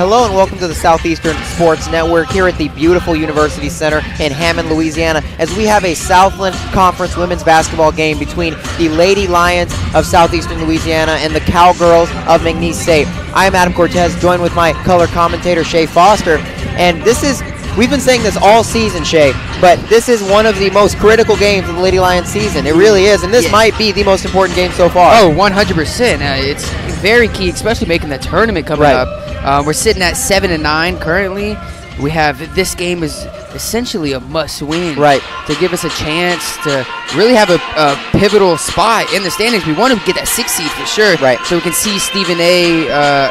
Hello and welcome to the Southeastern Sports Network here at the beautiful University Center in Hammond, Louisiana, as we have a Southland Conference women's basketball game between the Lady Lions of Southeastern Louisiana and the Cowgirls of McNeese State. I am Adam Cortez, joined with my color commentator, Shay Foster, and we've been saying this all season, Shay, but this is one of the most critical games of the Lady Lions season. It really is, and this might be the most important game so far. Oh, 100%. It's very key, especially making the tournament coming up. We're sitting at 7-9 currently. We have this game is essentially a must-win, to give us a chance to really have a pivotal spot in the standings. We want to get that 6th seed for sure, so we can see Stephen A.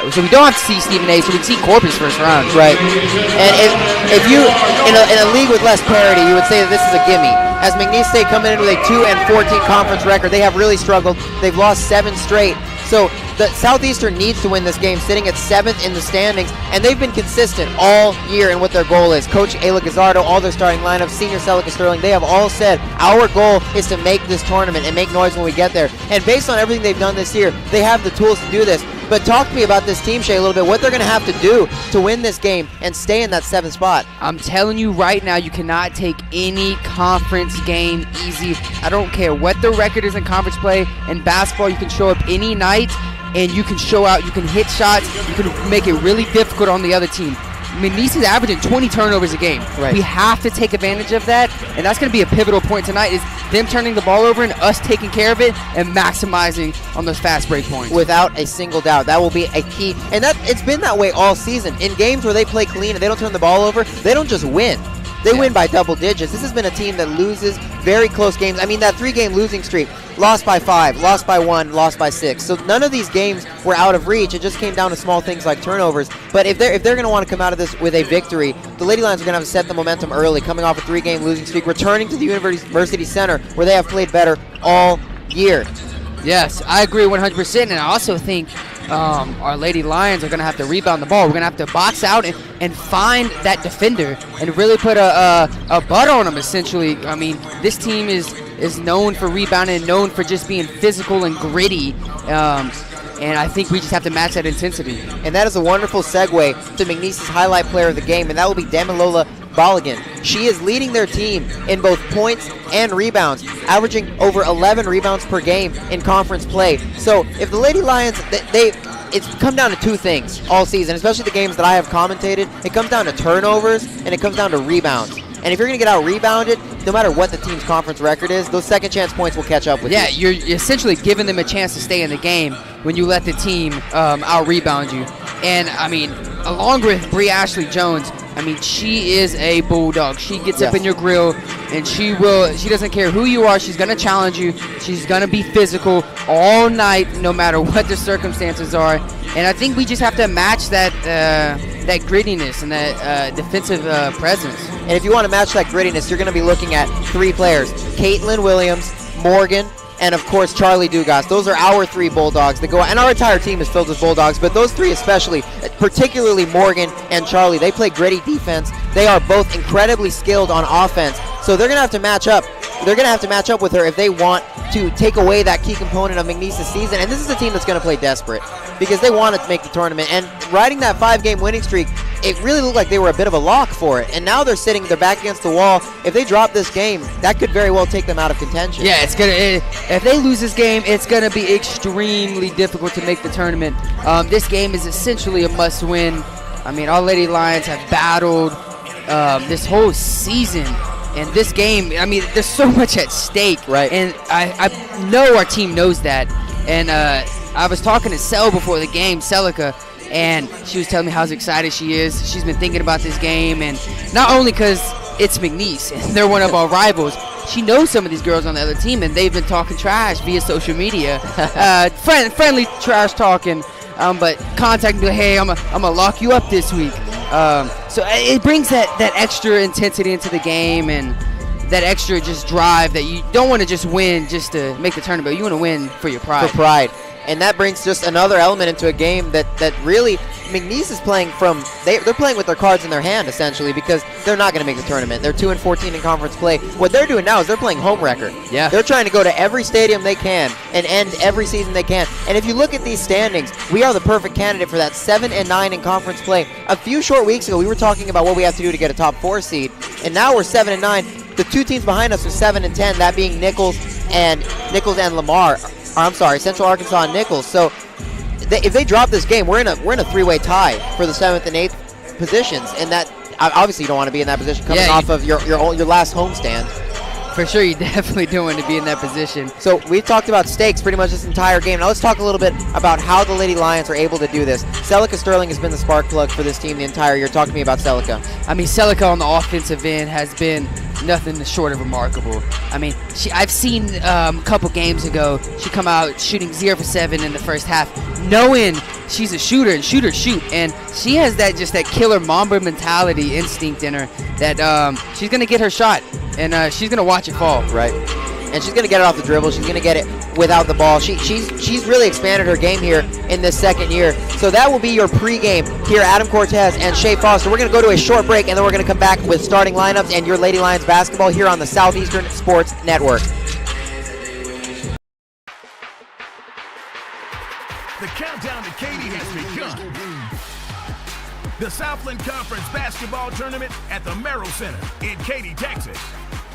So we don't have to see Stephen A. So we can see Corpus first round, And if you in a league with less parity, you would say that this is a gimme. As McNeese State coming in with a 2-14 conference record, they have really struggled. They've lost 7 straight. So the Southeastern needs to win this game, sitting at 7th in the standings, and they've been consistent all year in what their goal is. Coach Ayla Gazzardo, all their starting lineup, Senior Celica Sterling, they have all said, our goal is to make this tournament and make noise when we get there. And based on everything they've done this year, they have the tools to do this. But talk to me about this team, Shay, a little bit, what they're going to have to do to win this game and stay in that 7th spot. I'm telling you right now, you cannot take any conference game easy. I don't care what the record is in conference play. In basketball, you can show up any night and you can show out, you can hit shots, you can make it really difficult on the other team. McNeese is averaging 20 turnovers a game. We have to take advantage of that, and that's going to be a pivotal point tonight, is them turning the ball over and us taking care of it and maximizing on those fast break points. Without a single doubt. That will be a key. And it's been that way all season. In games where they play clean and they don't turn the ball over, they don't just win. They win by double digits. This has been a team that loses very close games. I mean, that 3-game losing streak, lost by 5, lost by 1, lost by 6. So none of these games were out of reach. It just came down to small things like turnovers. But if they're going to want to come out of this with a victory, the Lady Lions are going to have to set the momentum early, coming off a 3-game losing streak, returning to the University Center where they have played better all year. Yes, I agree 100%, and I also think our Lady Lions are going to have to rebound the ball. We're going to have to box out and find that defender and really put a butt on them, essentially. I mean, this team is known for rebounding and known for just being physical and gritty. And I think we just have to match that intensity. And that is a wonderful segue to McNeese's highlight player of the game, and that will be Damilola Balogun. She is leading their team in both points and rebounds, averaging over 11 rebounds per game in conference play. So if the Lady Lions, it's come down to 2 things all season, especially the games that I have commentated. It comes down to turnovers and it comes down to rebounds. And if you're going to get out-rebounded, no matter what the team's conference record is, those second-chance points will catch up with you. Yeah, you're essentially giving them a chance to stay in the game when you let the team out-rebound you. And, I mean, along with Bree Ashley Jones, I mean, she is a bulldog. She gets up in your grill, and she doesn't care who you are. She's going to challenge you. She's going to be physical all night, no matter what the circumstances are. And I think we just have to match that grittiness and that defensive presence. And if you want to match that grittiness, you're going to be looking at 3 players: Caitlin Williams, Morgan, and of course Charlie Dugas. Those are our 3 Bulldogs that go, and our entire team is filled with Bulldogs, but those 3 especially, particularly Morgan and Charlie, they play gritty defense. They are both incredibly skilled on offense, so they're going to have to match up. They're going to have to match up with her if they want to take away that key component of McNeese's season. And this is a team that's going to play desperate because they want to make the tournament. And riding that 5-game winning streak, it really looked like they were a bit of a lock for it. And now they're back against the wall. If they drop this game, that could very well take them out of contention. Yeah, if they lose this game, it's going to be extremely difficult to make the tournament. This game is essentially a must-win. I mean, our Lady Lions have battled this whole season. And this game, I mean, there's so much at stake. And I know our team knows that. And I was talking to Cel before the game, Celica, and she was telling me how excited she is. She's been thinking about this game, and not only because it's McNeese and they're one of our rivals, she knows some of these girls on the other team, and they've been talking trash via social media. Friendly trash talking, but contact me, hey, I'm gonna lock you up this week. So it brings that extra intensity into the game and that extra just drive that you don't want to just win just to make the tournament. You want to win for your pride. For pride. And that brings just another element into a game that really McNeese is playing from. They're playing with their cards in their hand essentially, because they're not going to make the tournament. They're 2-14 in conference play. What they're doing now is they're playing home record. Yeah. They're trying to go to every stadium they can and end every season they can. And if you look at these standings, we are the perfect candidate for that. 7-9 in conference play. A few short weeks ago, we were talking about what we have to do to get a top 4 seed, and now we're 7-9. The 2 teams behind us are 7-10. That being Nichols and Lamar. I'm sorry, Central Arkansas and Nichols. So if they drop this game, we're in a 3-way tie for the 7th and 8th positions, and that obviously you don't want to be in that position coming off of your last homestand. For sure, you definitely don't want to be in that position. So we talked about stakes pretty much this entire game. Now let's talk a little bit about how the Lady Lions are able to do this. Celica Sterling has been the spark plug for this team the entire year. Talk to me about Celica. I mean, Celica on the offensive end has been nothing short of remarkable. I mean, I've seen a couple games ago, she come out shooting 0 for 7 in the first half, knowing she's a shooter and shoot. And she has that killer Mamba mentality instinct in her that she's going to get her shot, and she's going to watch it fall. Right. And she's going to get it off the dribble. She's going to get it without the ball. She's really expanded her game here in this second year. So that will be your pregame here. Adam Cortez and Shea Foster. We're going to go to a short break, and then we're going to come back with starting lineups and your Lady Lions basketball here on the Southeastern Sports Network. The countdown to Katy has begun. The Southland Conference Basketball Tournament at the Merrill Center in Katy, Texas.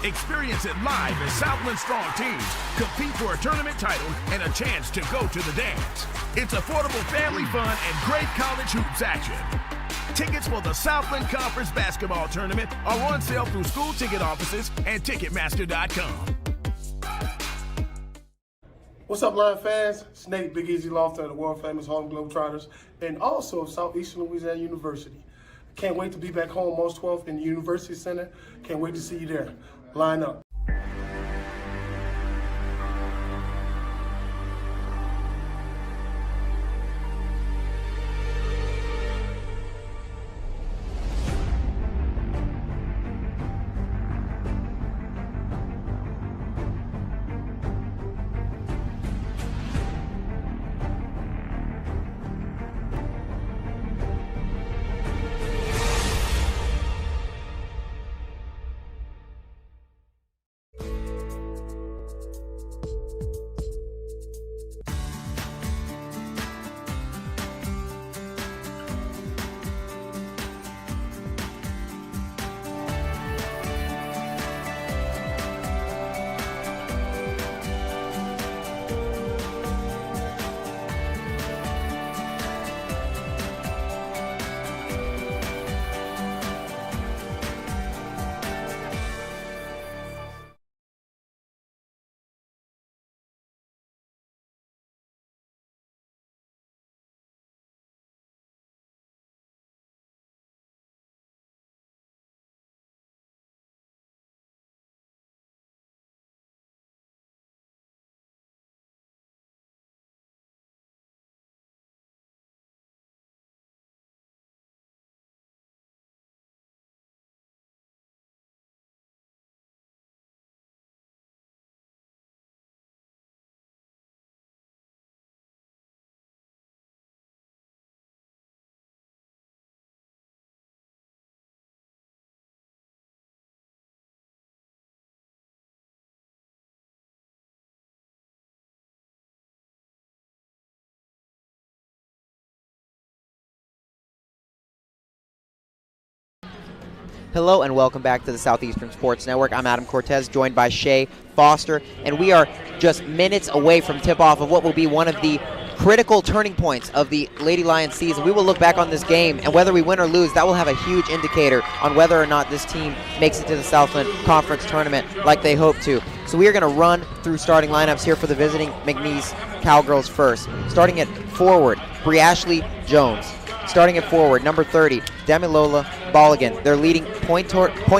Experience it live as Southland strong teams compete for a tournament title and a chance to go to the dance. It's affordable family fun and great college hoops action. Tickets for the Southland Conference Basketball Tournament are on sale through school ticket offices and Ticketmaster.com. What's up, Lion fans? Snake, Big Easy Lofton of the world famous Harlem Globetrotters, and also Southeastern Louisiana University. Can't wait to be back home March 12th in the University Center. Can't wait to see you there. Line up. Hello and welcome back to the Southeastern Sports Network. I'm Adam Cortez, joined by Shea Foster, and we are just minutes away from tip-off of what will be one of the critical turning points of the Lady Lions season. We will look back on this game, and whether we win or lose, that will have a huge indicator on whether or not this team makes it to the Southland Conference Tournament like they hope to. So we are going to run through starting lineups here for the visiting McNeese Cowgirls first. Starting at forward, Briashley Jones. Starting at forward, number 30, Demilola Bolligan, their leading point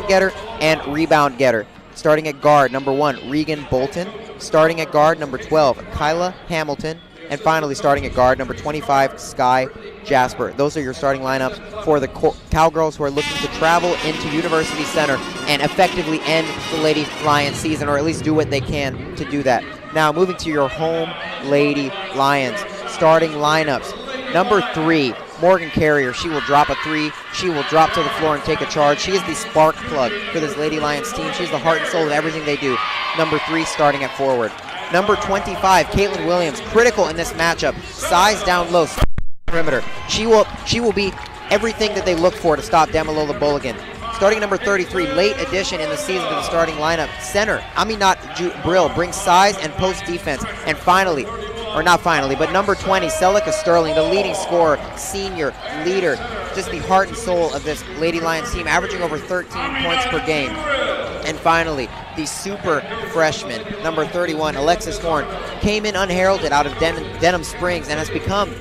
getter and rebound getter. Starting at guard, number 1, Regan Bolton. Starting at guard, number 12, Kyla Hamilton. And finally, starting at guard, number 25, Sky Jasper. Those are your starting lineups for the Cowgirls who are looking to travel into University Center and effectively end the Lady Lions season, or at least do what they can to do that. Now moving to your home Lady Lions. Starting lineups. Number 3, Morgan Carrier. She will drop a 3. She will drop to the floor and take a charge. She is the spark plug for this Lady Lions team. She's the heart and soul of everything they do. Number 3 starting at forward. Number 25, Caitlin Williams, critical in this matchup. Size down low, perimeter. She will be everything that they look for to stop Damilola Bulligan. Starting number 33, late addition in the season to the starting lineup. Center, Aminat Brill brings size and post defense. And finally, or not finally, but number 20, Celica Sterling, the leading scorer, senior, leader, just the heart and soul of this Lady Lions team, averaging over 13 points per game. And finally, the super freshman, number 31, Alexis Horn, came in unheralded out of Denham Springs and has become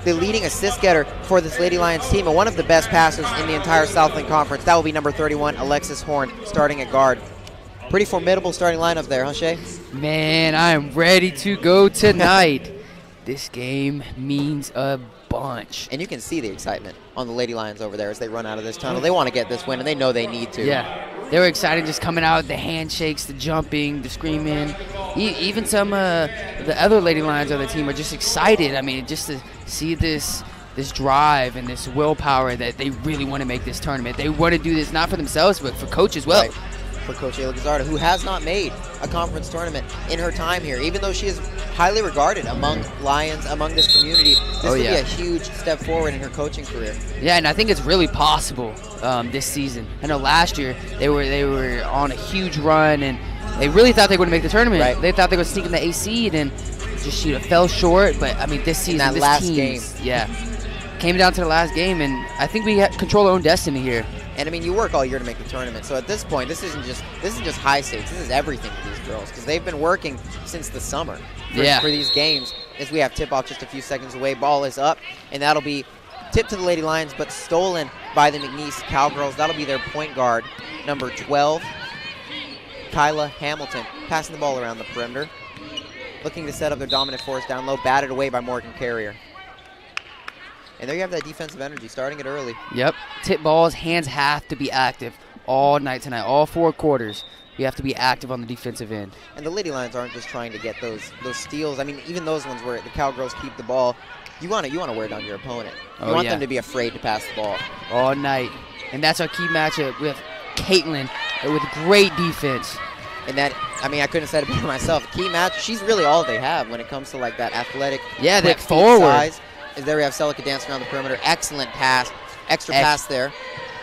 the leading assist getter for this Lady Lions team and one of the best passers in the entire Southland Conference. That will be number 31, Alexis Horn, starting at guard. Pretty formidable starting lineup there, huh, Shay? Man, I am ready to go tonight. This game means a bunch. And you can see the excitement on the Lady Lions over there as they run out of this tunnel. They want to get this win, and they know they need to. Yeah, they were excited just coming out, the handshakes, the jumping, the screaming. Even some the other Lady Lions on the team are just excited. I mean, just to see this drive and this willpower that they really want to make this tournament. They want to do this not for themselves, but for Coach as well. Right. For Coach Ayla Gazzardo, who has not made a conference tournament in her time here, even though she is highly regarded among Lions, among this community. This would be a huge step forward in her coaching career. Yeah, and I think it's really possible this season. I know last year they were on a huge run, and they really thought they would make the tournament. Right. They thought they would sneak in the A seed, and just she fell short. But I mean, this season, that last game, came down to the last game, and I think we control our own destiny here. And I mean, you work all year to make the tournament. So at this point, this isn't just high stakes. This is everything for these girls because they've been working since the summer for these games. As we have tip-off just a few seconds away, ball is up, and that'll be tipped to the Lady Lions, but stolen by the McNeese Cowgirls. That'll be their point guard, number 12, Kyla Hamilton, passing the ball around the perimeter, looking to set up their dominant force down low, batted away by Morgan Carrier. And there you have that defensive energy, starting it early. Yep. Tip balls, hands have to be active all night tonight, all 4 quarters. You have to be active on the defensive end. And the Lady Lions aren't just trying to get those steals. I mean, even those ones where the Cowgirls keep the ball, you want to wear down your opponent. You want them to be afraid to pass the ball. All night. And that's our key matchup with Caitlin with great defense. And that, I mean, I couldn't have said it better myself. Key match, she's really all they have when it comes to like that athletic, that forward size. There we have Celica dancing around the perimeter. Excellent pass. Extra pass there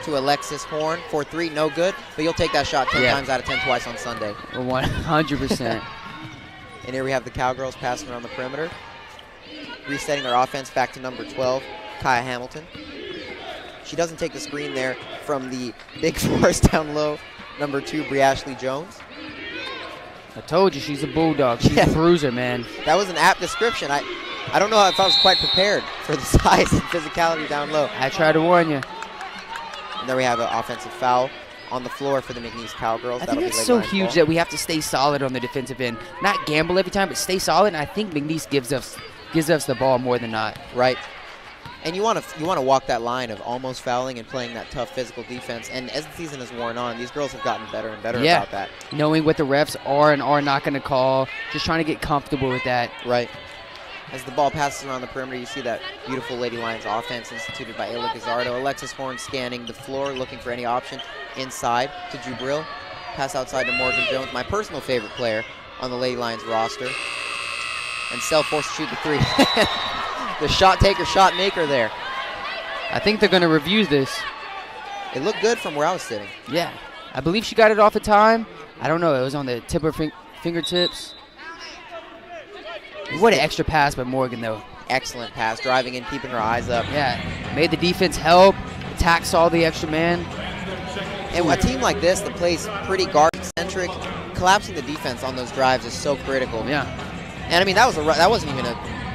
to Alexis Horn. 4-3, no good. But you'll take that shot 10 times out of 10 twice on Sunday. 100%. And here we have the Cowgirls passing around the perimeter. Resetting their offense back to number 12, Kaya Hamilton. She doesn't take the screen there from the big force down low, number 2, Bri Ashley Jones. I told you, she's a bulldog. She's a bruiser, man. That was an apt description. I don't know if I was quite prepared for the size and physicality down low. I tried to warn you. And there we have an offensive foul on the floor for the McNeese Cowgirls. I think it's so huge that we have to stay solid on the defensive end. Not gamble every time, but stay solid. And I think McNeese gives us the ball more than not. Right. And you want to walk that line of almost fouling and playing that tough physical defense. And as the season has worn on, these girls have gotten better and better about that. Knowing what the refs are and are not going to call, just trying to get comfortable with that. Right. As the ball passes around the perimeter, you see that beautiful Lady Lions offense instituted by Ayla Gazzardo. Alexis Horn scanning the floor, looking for any option inside to Jubril. Pass outside to Morgan Jones, my personal favorite player on the Lady Lions roster. And Sel forced to shoot the 3. The shot taker, shot maker there. I think they're going to review this. It looked good from where I was sitting. Yeah. I believe she got it off in time. I don't know. It was on the tip of her fingertips. What an extra pass by Morgan, though. Excellent pass, driving in, keeping her eyes up. Yeah. Made the defense help. Attack saw the extra man. And a team like this that plays pretty guard-centric, collapsing the defense on those drives is so critical. Yeah. And I mean, that wasn't even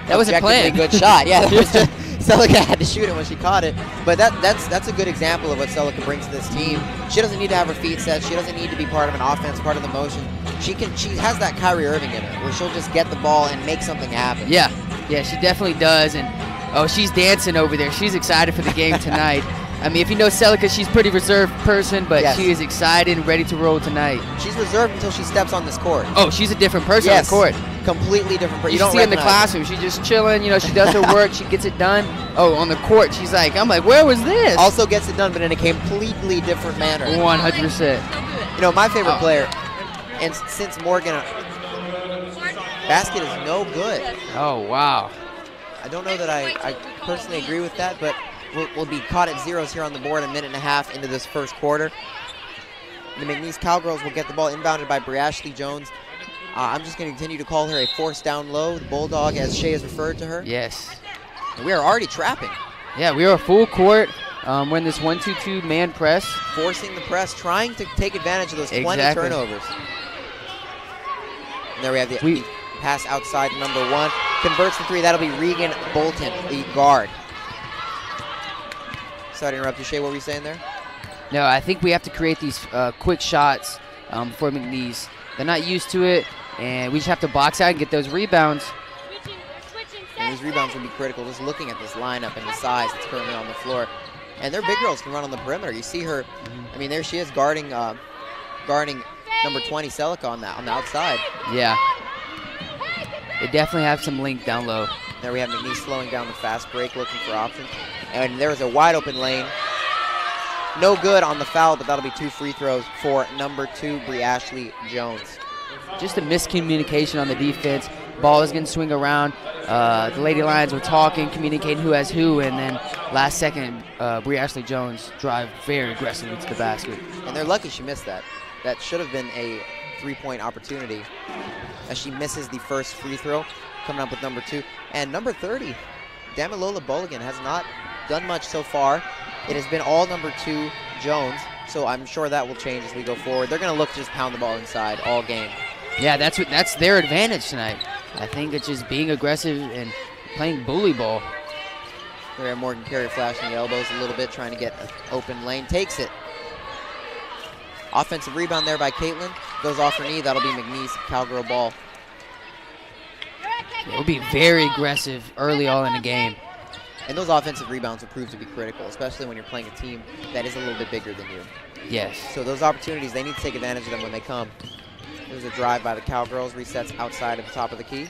that wasn't planned. Good shot. Yeah, that was just Celica had to shoot it when she caught it. But that's a good example of what Celica brings to this team. She doesn't need to have her feet set. She doesn't need to be part of an offense, part of the motion. She has that Kyrie Irving in her, where she'll just get the ball and make something happen. Yeah, she definitely does. And she's dancing over there. She's excited for the game tonight. I mean, if you know Celica, she's a pretty reserved person, but Yes. she is excited and ready to roll tonight. She's reserved until she steps on this court. Oh, she's a different person Yes, on the court. completely different person. You don't see in the recognize her. classroom, she's just chilling. You know, she does her work, she gets it done. Oh, on the court, she's like, I'm like, where was this? Also gets it done, but in a completely different manner. 100%. You know, my favorite Oh. player, and since Morgan, basket is no good. Oh, wow. I don't know that I personally agree with that, but we'll be caught at zeros here on the board a minute and a half into this first quarter. The McNeese Cowgirls will get the ball inbounded by Ashley Jones. I'm just going to continue to call her a force down low, the Bulldog, as Shay has referred to her. Yes. And we are already trapping, Yeah, we are full court. We're in this 1-2-2 man press. forcing the press, trying to take advantage of those 20 Exactly. turnovers. And there we have the pass outside number 1. Converts the 3. That'll be Regan Bolton, the guard. Sorry to interrupt you, Shay. What were you saying there? No, I think we have to create these quick shots for McNeese. They're not used to it, and we just have to box out and get those rebounds. And these rebounds will be critical. Just looking at this lineup and the size that's currently on the floor. And their big girls can run on the perimeter. You see her, I mean, there she is guarding number 20, Celica, on the outside. Yeah. They definitely have some length down low. There we have McNeese slowing down the fast break, looking for options. And there is a wide open lane. No good on the foul, but that'll be 2 free throws for number 2, Ashley Jones. Just a miscommunication on the defense. Ball is going to swing around. The Lady Lions were talking, communicating who has who, and then last second, Ashley Jones drive very aggressively to the basket. And they're lucky she missed that. That should have been a 3-point opportunity, as she misses the first free throw, coming up with number 2. And number 30, Damilola Bulligan, has not done much so far. It has been all number 2, Jones, so I'm sure that will change as we go forward. They're going to look to just pound the ball inside all game. Yeah, that's their advantage tonight. I think it's just being aggressive and playing bully ball. There, Morgan Carey flashing the elbows a little bit, trying to get an open lane. Takes it. Offensive rebound there by Caitlin. Goes off her knee. That'll be McNeese Cowgirl ball. It will be very aggressive early on in the game. And those offensive rebounds will prove to be critical, especially when you're playing a team that is a little bit bigger than you. Yes. So those opportunities, they need to take advantage of them when they come. There's a drive by the Cowgirls, resets outside of the top of the key.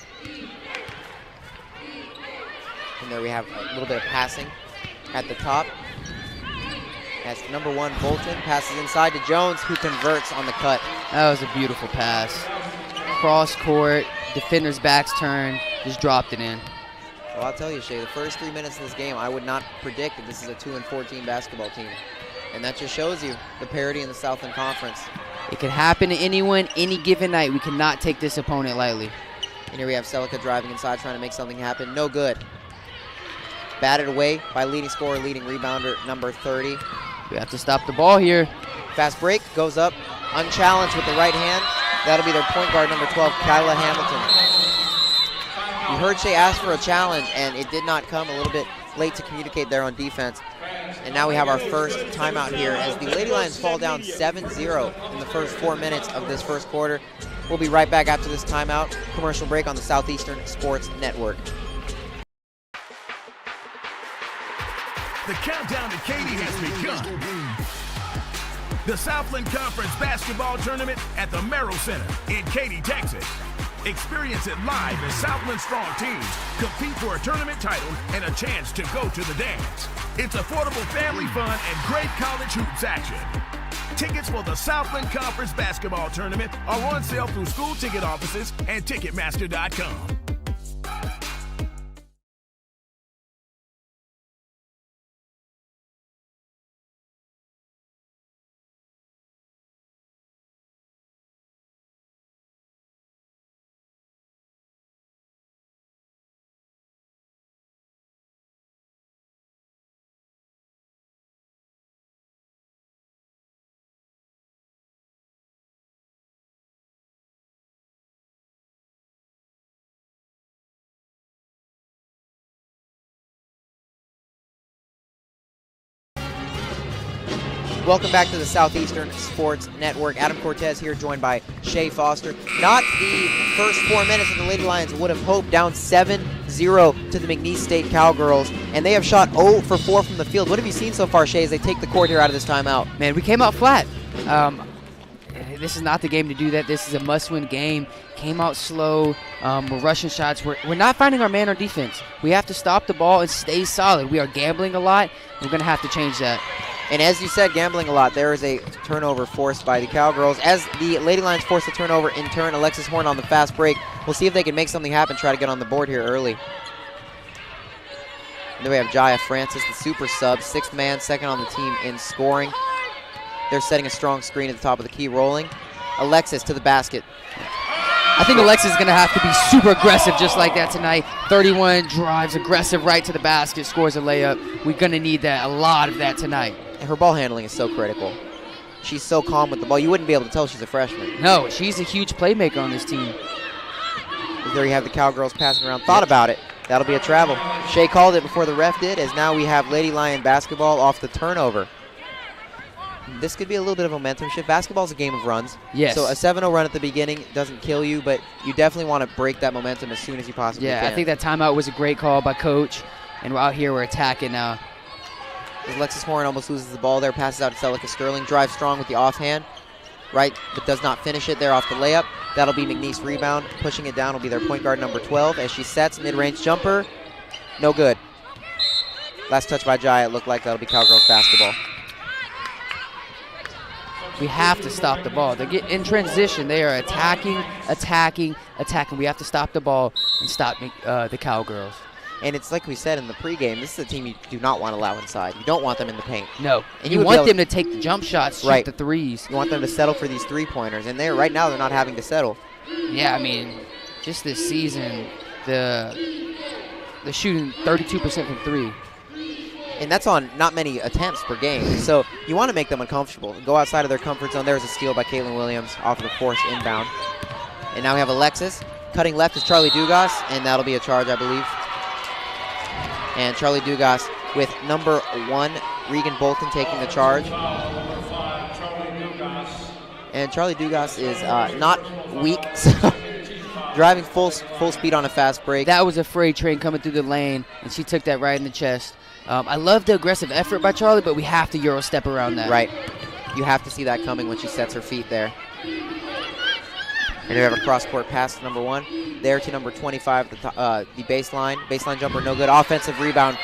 And there we have a little bit of passing at the top. As number 1, Bolton passes inside to Jones, who converts on the cut. That was a beautiful pass. Cross court, defender's back's turned, just dropped it in. Well, I'll tell you, Shay, the first 3 minutes of this game, I would not predict that this is a 2-14 basketball team. And that just shows you the parity in the Southland Conference. It could happen to anyone, any given night. We cannot take this opponent lightly. And here we have Celica driving inside, trying to make something happen. No good. Batted away by leading scorer, leading rebounder, number 30. We have to stop the ball here. Fast break, goes up, unchallenged with the right hand. That'll be their point guard, number 12, Kyla Hamilton. You heard Shay ask for a challenge, and it did not come, a little bit late to communicate there on defense. And now we have our first timeout here as the Lady Lions fall down 7-0 in the first 4 minutes of this first quarter. We'll be right back after this timeout. Commercial break on the Southeastern Sports Network. The countdown to Katy has begun. The Southland Conference Basketball Tournament at the Merrill Center in Katy, Texas. Experience it live as Southland strong teams compete for a tournament title and a chance to go to the dance. It's affordable family fun and great college hoops action. Tickets for the Southland Conference Basketball Tournament are on sale through school ticket offices and Ticketmaster.com. Welcome back to the Southeastern Sports Network. Adam Cortez here, joined by Shay Foster. Not the first 4 minutes that the Lady Lions would have hoped, down 7-0 5-0 to the McNeese State Cowgirls, and they have shot 0 for 4 from the field. What have you seen so far, Shay, as they take the court here out of this timeout? Man, we came out flat. This is not the game to do that. This is a must-win game. Came out slow. We're rushing shots. We're not finding our man on defense. We have to stop the ball and stay solid. We are gambling a lot. We're going to have to change that. And as you said, gambling a lot. There is a turnover forced by the Cowgirls. As the Lady Lions force the turnover in turn, Alexis Horn on the fast break. We'll see if they can make something happen, try to get on the board here early. And then we have Jaya Francis, the super sub, 6th man, second on the team in scoring. They're setting a strong screen at the top of the key, rolling. Alexis to the basket. I think Alexis is going to have to be super aggressive just like that tonight. 31 drives, aggressive right to the basket, scores a layup. We're going to need that, a lot of that tonight. And her ball handling is so critical. She's so calm with the ball. You wouldn't be able to tell she's a freshman. No, she's a huge playmaker on this team. There you have the Cowgirls passing around. Thought about it. That'll be a travel. Shay called it before the ref did, as now we have Lady Lion basketball off the turnover. This could be a little bit of a momentum shift. Basketball's a game of runs. Yes. So a 7-0 run at the beginning doesn't kill you, but you definitely want to break that momentum as soon as you possibly can. Yeah, I think that timeout was a great call by Coach. And we're out here, we're attacking now. Alexis Horn almost loses the ball there, passes out to Celica Sterling, drives strong with the offhand, right, but does not finish it there off the layup. That'll be McNeese rebound. Pushing it down will be their point guard, number 12, as she sets mid-range jumper. No good. Last touch by Jaya, it looked like that'll be Cowgirls basketball. We have to stop the ball. They get in transition. They are attacking. We have to stop the ball and stop the Cowgirls. And it's like we said in the pregame, this is a team you do not want to allow inside. You don't want them in the paint. No. And you want them to take the jump shots, shoot the threes. You want them to settle for these three-pointers. And right now they're not having to settle. Yeah, I mean, just this season, they're shooting 32% from three. And that's on not many attempts per game. So you want to make them uncomfortable. Go outside of their comfort zone. There's a steal by Caitlin Williams off of the force inbound. And now we have Alexis. Cutting left is Charlie Dugas, and that'll be a charge, I believe. And Charlie Dugas with number 1, Regan Bolton, taking the charge. And Charlie Dugas is not weak, so driving full speed on a fast break. That was a freight train coming through the lane, and she took that right in the chest. I love the aggressive effort by Charlie, but we have to Euro step around that. Right. You have to see that coming when she sets her feet there. And we have a cross-court pass to number 1. There to number 25, the baseline. Baseline jumper, no good. Offensive rebound.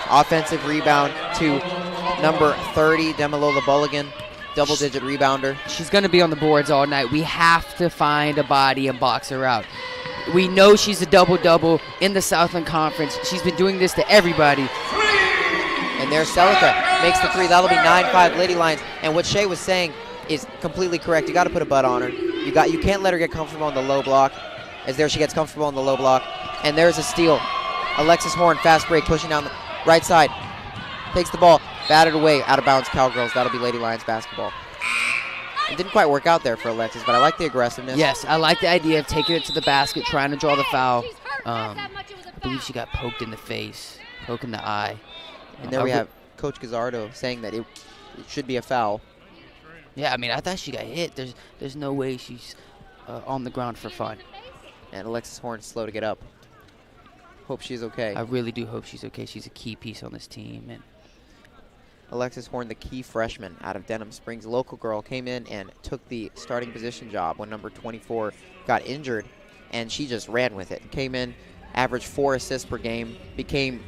Offensive rebound to number 30, Demilola Bulligan. Double-digit rebounder. She's going to be on the boards all night. We have to find a body and box her out. We know she's a double-double in the Southland Conference. She's been doing this to everybody. And there's Celica. Makes the 3. That'll be 9-5 Lady Lions. And what Shay was saying is completely correct. You got to put a butt on her. You can't let her get comfortable on the low block. As there she gets comfortable on the low block. And there's a steal. Alexis Horn, fast break, pushing down the right side. Takes the ball, batted away, out of bounds Cowgirls. That'll be Lady Lions basketball. It didn't quite work out there for Alexis, but I like the aggressiveness. Yes, I like the idea of taking it to the basket, trying to draw the foul. I believe she got poked in the face, poked in the eye. And there we have Coach Gazzardo saying that it should be a foul. Yeah, I mean, I thought she got hit. There's no way she's on the ground for fun. And Alexis Horn slow to get up. Hope she's okay. I really do hope she's okay. She's a key piece on this team. And Alexis Horn, the key freshman out of Denham Springs, local girl, came in and took the starting position job when number 24 got injured, and she just ran with it. Came in, averaged 4 assists per game, became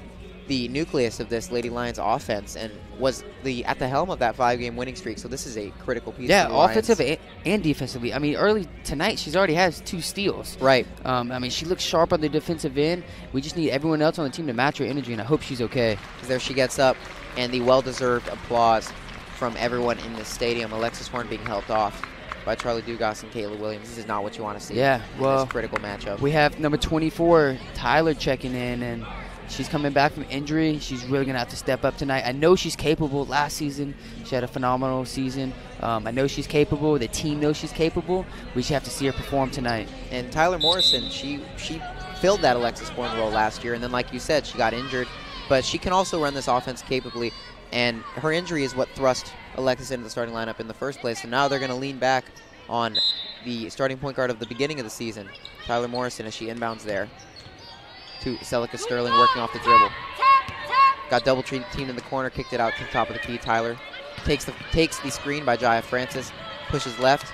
the nucleus of this Lady Lions offense, and was at the helm of that 5-game winning streak. So this is a critical piece. Yeah, for the Lions. offensive and defensively. I mean, early tonight she's already has 2 steals. Right. I mean, she looks sharp on the defensive end. We just need everyone else on the team to match her energy, and I hope she's okay. There she gets up, and the well-deserved applause from everyone in the stadium. Alexis Horn being helped off by Charlie Dugas and Kayla Williams. This is not what you want to see. Yeah, well, in this critical matchup. We have number 24, Tyler, checking in, and she's coming back from injury. She's really going to have to step up tonight. I know she's capable. Last season, she had a phenomenal season. I know she's capable. The team knows she's capable. We just have to see her perform tonight. And Tyler Morrison, she filled that Alexis Horn role last year, and then like you said, she got injured. But she can also run this offense capably, and her injury is what thrust Alexis into the starting lineup in the first place. And now they're going to lean back on the starting point guard of the beginning of the season, Tyler Morrison, as she inbounds there. to Celica Sterling working off the dribble. Got double teamed in the corner, kicked it out to the top of the key. Tyler takes the screen by Jaya Francis, pushes left.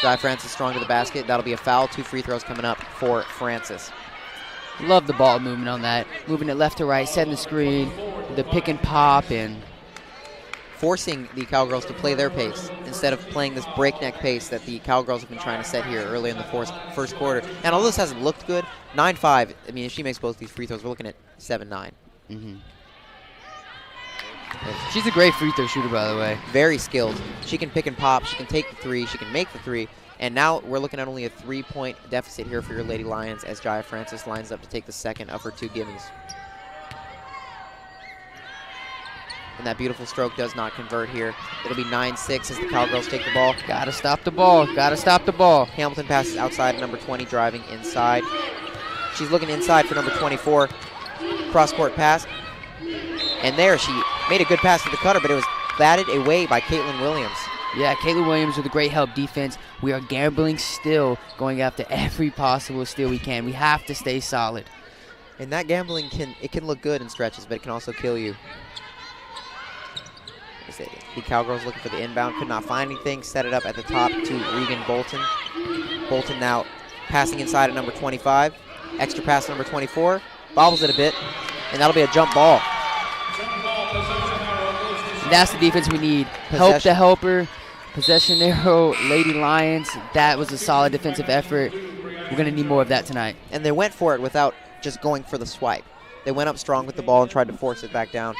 Jaya Francis strong to the basket. That'll be a foul. 2 free throws coming up for Francis. Love the ball movement on that. Moving it left to right, setting the screen, the pick and pop, and forcing the Cowgirls to play their pace instead of playing this breakneck pace that the Cowgirls have been trying to set here early in the first quarter. And although this hasn't looked good, 9-5, I mean, if she makes both these free throws, we're looking at 7-9. Mm-hmm. She's a great free throw shooter, by the way. Very skilled. She can pick and pop. She can take the 3. She can make the 3. And now we're looking at only a 3-point deficit here for your Lady Lions as Jaya Francis lines up to take the second of her 2 gimmies. And that beautiful stroke does not convert here. It'll be 9-6 as the Cowgirls take the ball. Gotta stop the ball. Gotta stop the ball. Hamilton passes outside number 20, driving inside. She's looking inside for number 24. Cross-court pass. And there she made a good pass to the cutter, but it was batted away by Caitlin Williams. Yeah, Caitlin Williams with a great help defense. We are gambling still, going after every possible steal we can. We have to stay solid. And that gambling can look good in stretches, but it can also kill you. The Cowgirls looking for the inbound, could not find anything, set it up at the top to Regan Bolton. Bolton now passing inside at number 25. Extra pass to number 24, bobbles it a bit, and that'll be a jump ball. That's the defense we need. Help the helper, possession arrow, Lady Lions. That was a solid defensive effort. We're going to need more of that tonight. And they went for it without just going for the swipe. They went up strong with the ball and tried to force it back down.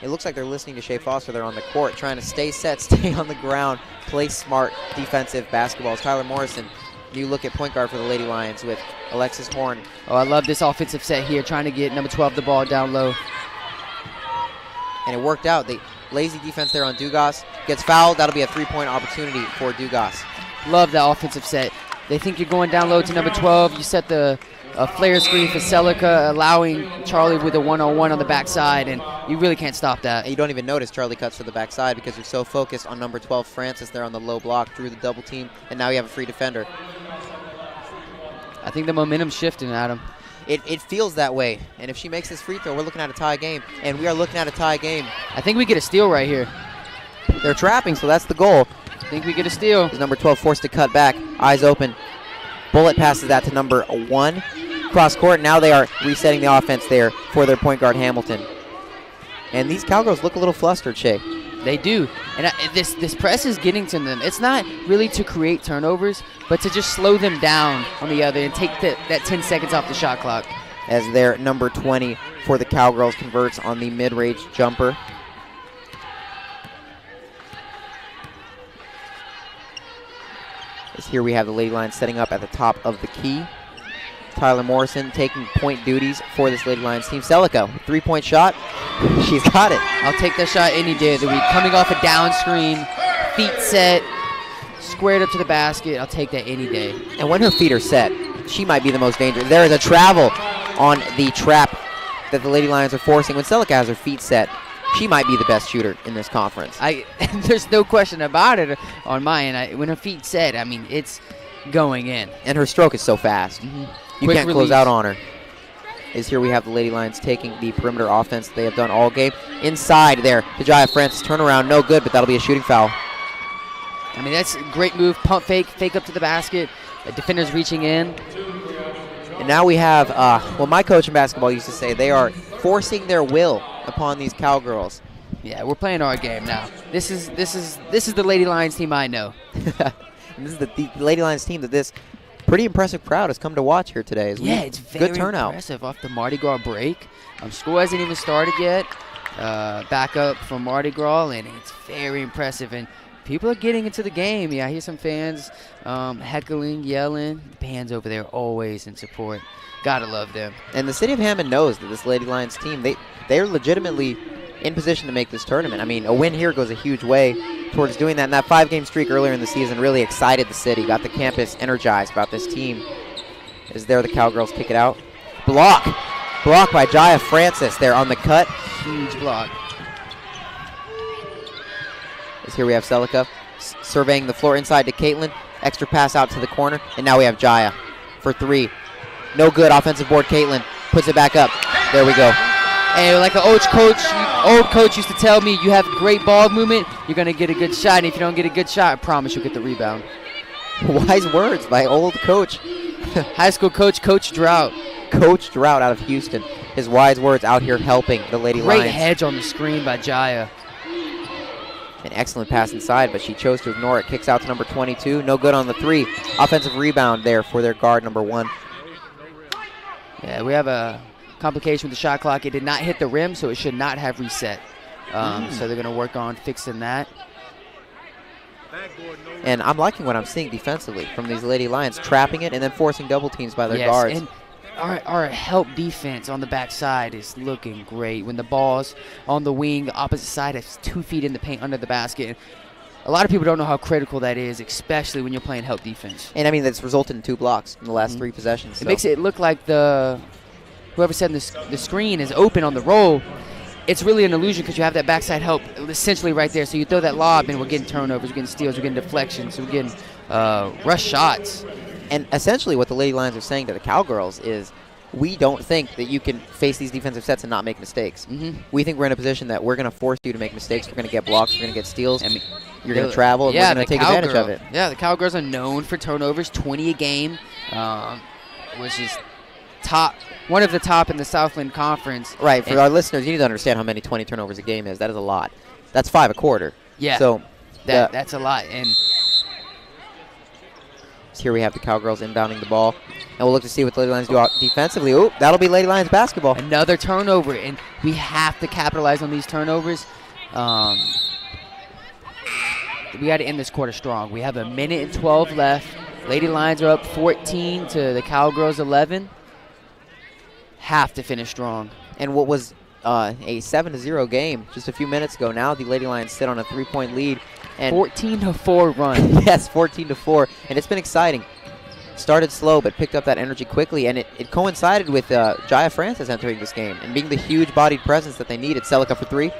It looks like they're listening to Shea Foster there on the court, trying to stay set, stay on the ground, play smart defensive basketball. Tyler Morrison, new look at point guard for the Lady Lions with Alexis Horn. Oh, I love this offensive set here, trying to get number 12 the ball down low. And it worked out. The lazy defense there on Dugas gets fouled. That'll be a 3-point opportunity for Dugas. Love that offensive set. They think you're going down low to number 12. You set the flare screen for Celica, allowing Charlie with a 1-on-1 on the backside, and you really can't stop that. And you don't even notice Charlie cuts to the backside because you're so focused on number 12 Francis there on the low block through the double team, and now you have a free defender. I think the momentum's shifting, Adam. It feels that way, and if she makes this free throw, we're looking at a tie game, and we are looking at a tie game. I think we get a steal right here. They're trapping, so that's the goal. I think we get a steal. Is number 12 forced to cut back, eyes open. Bullet passes that to number 1. Cross court, now they are resetting the offense there for their point guard Hamilton. And these Cowgirls look a little flustered, Shea. They do. And this press is getting to them. It's not really to create turnovers, but to just slow them down on the other and take that 10 seconds off the shot clock. As their number 20 for the Cowgirls converts on the mid-range jumper. As here we have the Lady Lions setting up at the top of the key. Tyler Morrison taking point duties for this Lady Lions team. Celica, 3-point shot. She's got it. I'll take that shot any day of the week. Coming off a down screen, feet set, squared up to the basket. I'll take that any day. And when her feet are set, she might be the most dangerous. There is a travel on the trap that the Lady Lions are forcing. When Celica has her feet set, she might be the best shooter in this conference. There's no question about it on my end. When her feet set, I mean, it's going in. And her stroke is so fast. Mm-hmm. You can't close out on her. As here we have the Lady Lions taking the perimeter offense they have done all game. Inside there, Jaya Francis, turnaround, no good, but that'll be a shooting foul. I mean, that's a great move. Pump fake, fake up to the basket. The defender's reaching in. And now we have, well, my coach in basketball used to say they are forcing their will upon these Cowgirls. Yeah, we're playing our game now. This is the Lady Lions team I know. And this is the Lady Lions team that this pretty impressive crowd has come to watch here today. It's very good turnout. Impressive off the Mardi Gras break. School hasn't even started yet. Back up from Mardi Gras, and it's very impressive. And people are getting into the game. Yeah, I hear some fans heckling, yelling. The band's over there always in support. Gotta love them. And the city of Hammond knows that this Lady Lions team, they're legitimately in position to make this tournament. I mean, a win here goes a huge way towards doing that. And that 5-game streak earlier in the season really excited the city, got the campus energized about this team. As there the Cowgirls kick it out. Block by Jaya Francis there on the cut. Huge block. As here we have Celica surveying the floor inside to Caitlin. Extra pass out to the corner. And now we have Jaya for 3. No good. Offensive board. Caitlin puts it back up. There we go. Hey, like an old coach used to tell me, you have great ball movement, you're going to get a good shot. And if you don't get a good shot, I promise you'll get the rebound. Wise words by old coach. High school coach, Coach Drought. Coach Drought out of Houston. His wise words out here helping the Lady Lions. Great hedge on the screen by Jaya. An excellent pass inside, but she chose to ignore it. Kicks out to number 22. No good on the 3. Offensive rebound there for their guard, number 1. Yeah, we have a complication with the shot clock. It did not hit the rim, so it should not have reset. So they're going to work on fixing that. And I'm liking what I'm seeing defensively from these Lady Lions, trapping it and then forcing double teams by their guards. And our help defense on the backside is looking great. When the ball's on the wing, the opposite side has 2 feet in the paint under the basket. A lot of people don't know how critical that is, especially when you're playing help defense. And I mean, that's resulted in 2 blocks in the last 3 possessions. It makes it look like whoever said the screen is open on the roll. It's really an illusion because you have that backside help essentially right there. So you throw that lob and we're getting turnovers, we're getting steals, we're getting deflections, we're getting rush shots. And essentially what the Lady Lions are saying to the Cowgirls is, we don't think that you can face these defensive sets and not make mistakes. We think we're in a position that we're going to force you to make mistakes. We're going to get blocks. We're going to get steals. You're going to travel, and we're going to take advantage of it. Yeah, the Cowgirls are known for turnovers, 20 a game, which is one of the top in the Southland Conference. Right. For our listeners, you need to understand how many 20 turnovers a game is. That is a lot. That's 5 a quarter. Yeah. So that's a lot. And here we have the Cowgirls inbounding the ball. And we'll look to see what the Lady Lions do defensively. Ooh, that'll be Lady Lions basketball. Another turnover, and we have to capitalize on these turnovers. We got to end this quarter strong. We have 1:12 left. Lady Lions are up 14 to the Cowgirls 11. Have to finish strong. And what was a 7-0 game just a few minutes ago, now the Lady Lions sit on a 3-point lead. And 14-4 run. Yes, 14-4. And it's been exciting. Started slow, but picked up that energy quickly, and it coincided with Jaya Francis entering this game and being the huge-bodied presence that they needed. Celica for 3.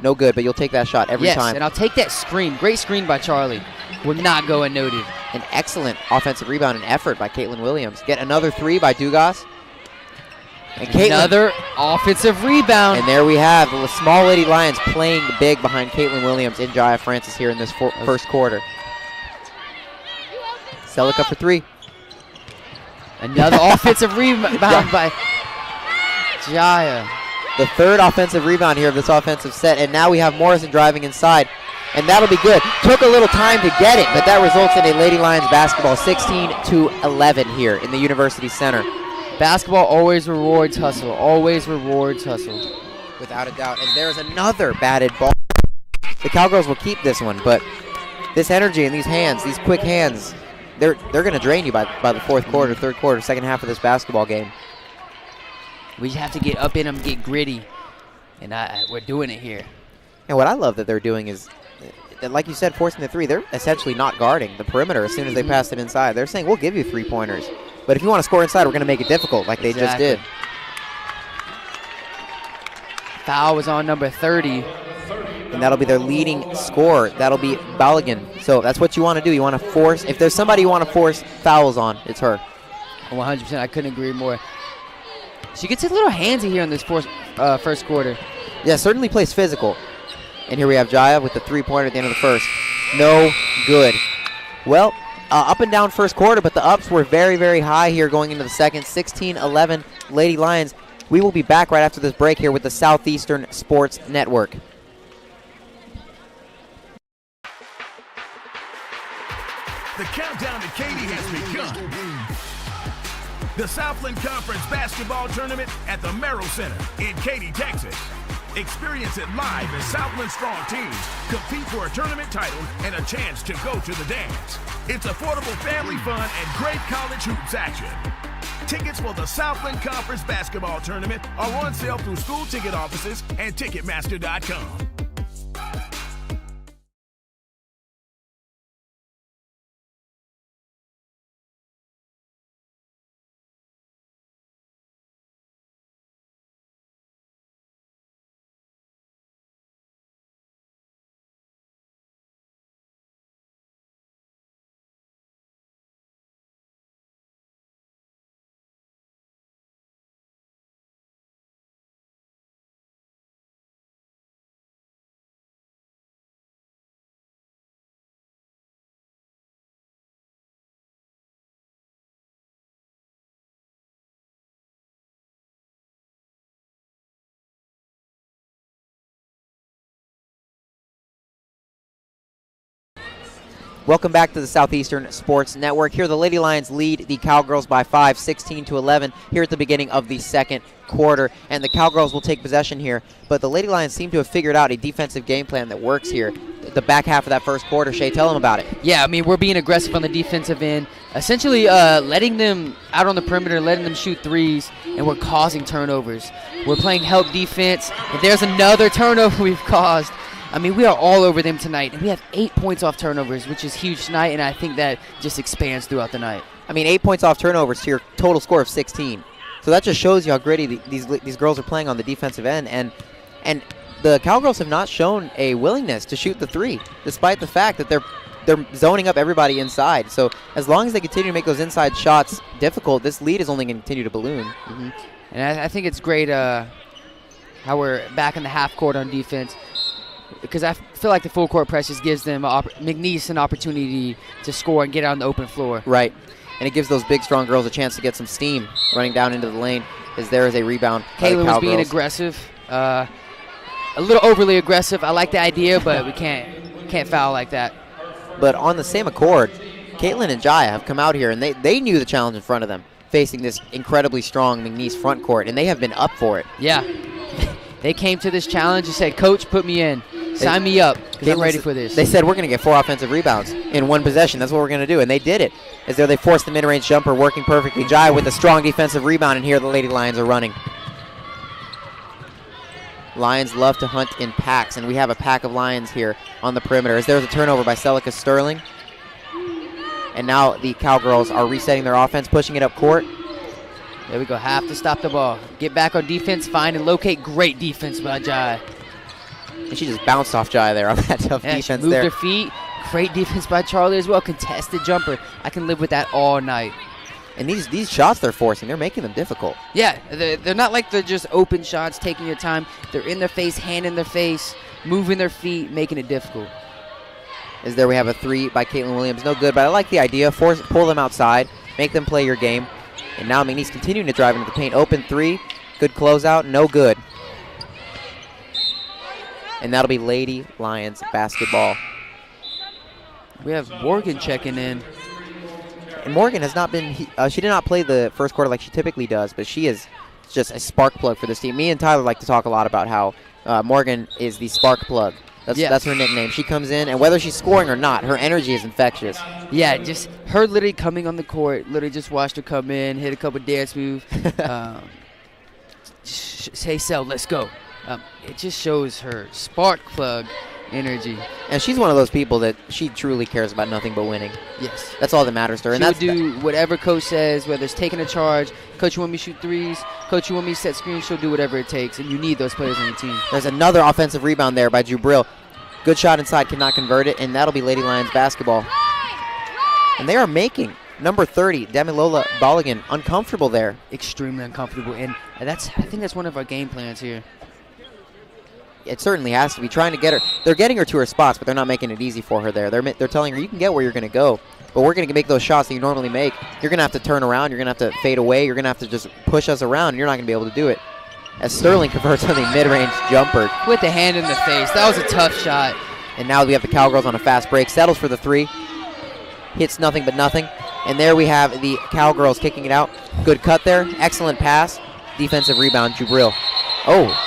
No good, but you'll take that shot every time. Yes, and I'll take that screen. Great screen by Charlie. Will not go unnoted. An excellent offensive rebound and effort by Caitlin Williams. Get another 3 by Dugas. And another offensive rebound. And there we have the small Lady Lions playing big behind Caitlin Williams and Jaya Francis here in this first quarter. Celica for 3. Another offensive rebound by Jaya. The 3rd offensive rebound here of this offensive set, and now we have Morrison driving inside, and that'll be good. Took a little time to get it, but that results in a Lady Lions basketball 16-11 here in the University Center. Basketball always rewards hustle, always rewards hustle. Without a doubt, and there's another batted ball. The Cowgirls will keep this one, but this energy and these hands, these quick hands, they're going to drain you by the 4th quarter, 3rd quarter, 2nd half of this basketball game. We just have to get up in them, get gritty, and we're doing it here. And what I love that they're doing is, like you said, forcing the 3. They're essentially not guarding the perimeter as soon as they pass it inside. They're saying, we'll give you 3-pointers, but if you want to score inside, we're going to make it difficult like they just did. Foul was on number 30. And that'll be their leading scorer. That'll be Balogun. So that's what you want to do. You want to force. If there's somebody you want to force fouls on, it's her. 100%. I couldn't agree more. She gets a little handsy here in this first quarter. Yeah, certainly plays physical. And here we have Jaya with the 3-pointer at the end of the first. No good. Well, up and down first quarter, but the ups were very, very high here going into the second. 16-11 Lady Lions. We will be back right after this break here with the Southeastern Sports Network. The countdown to Katy has begun. The Southland Conference Basketball Tournament at the Merrill Center in Katy, Texas. Experience it live as Southland strong teams compete for a tournament title and a chance to go to the dance. It's affordable family fun and great college hoops action. Tickets for the Southland Conference Basketball Tournament are on sale through school ticket offices and Ticketmaster.com. Welcome back to the Southeastern Sports Network. Here the Lady Lions lead the Cowgirls by 5, 16-11 here at the beginning of the second quarter. And the Cowgirls will take possession here. But the Lady Lions seem to have figured out a defensive game plan that works here. The back half of that first quarter. Shay, tell them about it. Yeah, I mean, we're being aggressive on the defensive end, essentially letting them out on the perimeter, letting them shoot threes, and we're causing turnovers. We're playing help defense, and there's another turnover we've caused. I mean, we are all over them tonight, and we have 8 points off turnovers, which is huge tonight, and I think that just expands throughout the night. I mean, 8 points off turnovers to your total score of 16. So that just shows you how gritty these girls are playing on the defensive end, and the Cowgirls have not shown a willingness to shoot the three, despite the fact that they're zoning up everybody inside. So as long as they continue to make those inside shots difficult, this lead is only going to continue to balloon. Mm-hmm. And I think it's great how we're back in the half court on defense, because I feel like the full court press just gives them McNeese an opportunity to score and get out on the open floor. Right, and it gives those big, strong girls a chance to get some steam running down into the lane as there is a rebound. Kayla was being aggressive, a little overly aggressive. I like the idea, but we can't foul like that. But on the same accord, Caitlin and Jaya have come out here, and they knew the challenge in front of them, facing this incredibly strong McNeese front court, and they have been up for it. Yeah. They came to this challenge and said, Coach, put me in. Sign me up, because I'm ready for this. They said, we're going to get 4 offensive rebounds in one possession. That's what we're going to do, and they did it. As there they forced the mid-range jumper, working perfectly. Jaya with a strong defensive rebound, and here the Lady Lions are running. Lions love to hunt in packs, and we have a pack of Lions here on the perimeter. As there's a turnover by Celica Sterling. And now the Cowgirls are resetting their offense, pushing it up court. There we go. Have to stop the ball. Get back on defense, find and locate. Great defense by Jai. And she just bounced off Jai there on that tough defense she moved there. her feet. Great defense by Charlie as well. Contested jumper. I can live with that all night. And these shots they're forcing, they're making them difficult. Yeah, they're not like they're just open shots, taking your time. They're in their face, hand in their face, moving their feet, making it difficult. As there we have a three by Caitlin Williams. No good, but I like the idea. Pull them outside, make them play your game. And now McNeese continuing to drive into the paint. Open three, good closeout, no good. And that'll be Lady Lions basketball. We have Morgan checking in. And Morgan has not been, she did not play the first quarter like she typically does, but she is just a spark plug for this team. Me and Tyler like to talk a lot about how Morgan is the spark plug. That's her nickname. She comes in, and whether she's scoring or not, her energy is infectious. Yeah, just her literally coming on the court, literally just watched her come in, hit a couple dance moves. Hey, Sel, let's go. It just shows her spark plug energy. And she's one of those people that she truly cares about nothing but winning. Yes. That's all that matters to her. She would do whatever coach says, whether it's taking a charge, coach, you want me to shoot threes, coach, you want me to set screens, she'll do whatever it takes, and you need those players on your team. There's another offensive rebound there by Jubril. Good shot inside, cannot convert it, and that'll be Lady Lions basketball. And they are making number 30, Demilola Bolligan, uncomfortable there. Extremely uncomfortable, and I think that's one of our game plans here. It certainly has to be, trying to get her. They're getting her to her spots, but they're not making it easy for her there. They're telling her, you can get where you're going to go, but we're going to make those shots that you normally make. You're going to have to turn around. You're going to have to fade away. You're going to have to just push us around, and you're not going to be able to do it. As Sterling converts on the mid-range jumper. With the hand in the face. That was a tough shot. And now we have the Cowgirls on a fast break. Settles for the three. Hits nothing but nothing. And there we have the Cowgirls kicking it out. Good cut there. Excellent pass. Defensive rebound, Jubril. Oh.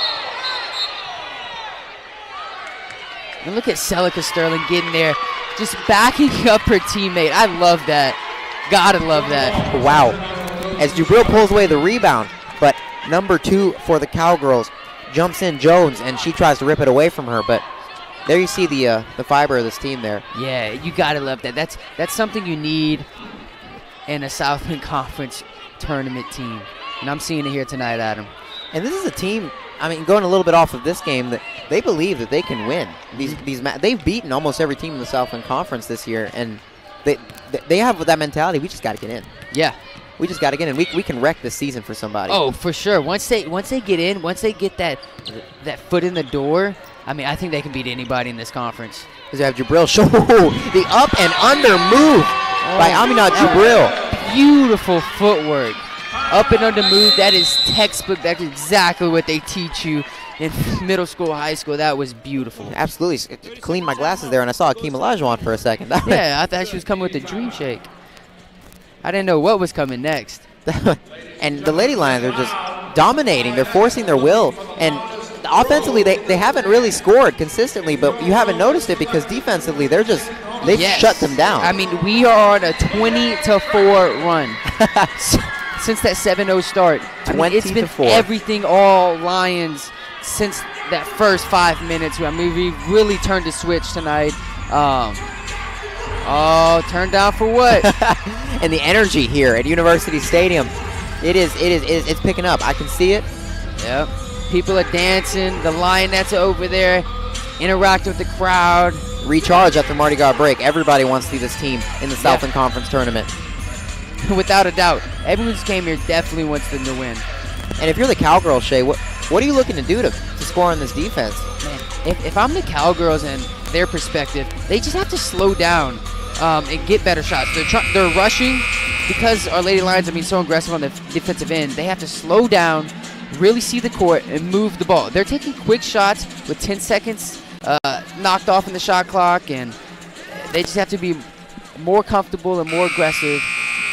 And look at Celica Sterling getting there, just backing up her teammate. I love that. Gotta love that. Wow. As Jubril pulls away the rebound, but number 2 for the Cowgirls jumps in, Jones, and she tries to rip it away from her, but there you see the fiber of this team there. Yeah, you gotta love that. That's something you need in a Southland Conference tournament team, and I'm seeing it here tonight, Adam. And this is a team, I mean, going a little bit off of this game, that they believe that they can win. They've beaten almost every team in the Southland Conference this year, and they have that mentality. We just got to get in. Yeah. We just got to get in. We can wreck this season for somebody. Oh, for sure. Once they get in, once they get that foot in the door, I mean, I think they can beat anybody in this conference. Because you have Jubril show the up and under move by Aminat Jubril. Beautiful footwork. Up and under move, that is textbook. That's exactly what they teach you in middle school, high school. That was beautiful. Absolutely. Cleaned my glasses there, and I saw Akeem Olajuwon for a second. Yeah, I thought she was coming with the dream shake. I didn't know what was coming next. And the Lady Lions are just dominating. They're forcing their will. And offensively, they haven't really scored consistently, but you haven't noticed it because defensively, they've shut them down. I mean, we are on a 20-4 run since that 7-0 start. It's been 20-4. everything all Lions since that first 5 minutes. I mean, we really turned the switch tonight. Turned down for what? And the energy here at University Stadium, it's picking up. I can see it. Yep. People are dancing. The Lionettes are over there, interact with the crowd. Recharge after Mardi Gras break. Everybody wants to see this team in the Southland Conference Tournament. Without a doubt. Everyone who came here definitely wants them to win. And if you're the Cowgirls, Shay, what are you looking to do to score on this defense? Man, if I'm the Cowgirls and their perspective, they just have to slow down and get better shots. They're rushing because our Lady Lions are being so aggressive on the defensive end. They have to slow down, really see the court, and move the ball. They're taking quick shots with 10 seconds knocked off in the shot clock, and they just have to be more comfortable and more aggressive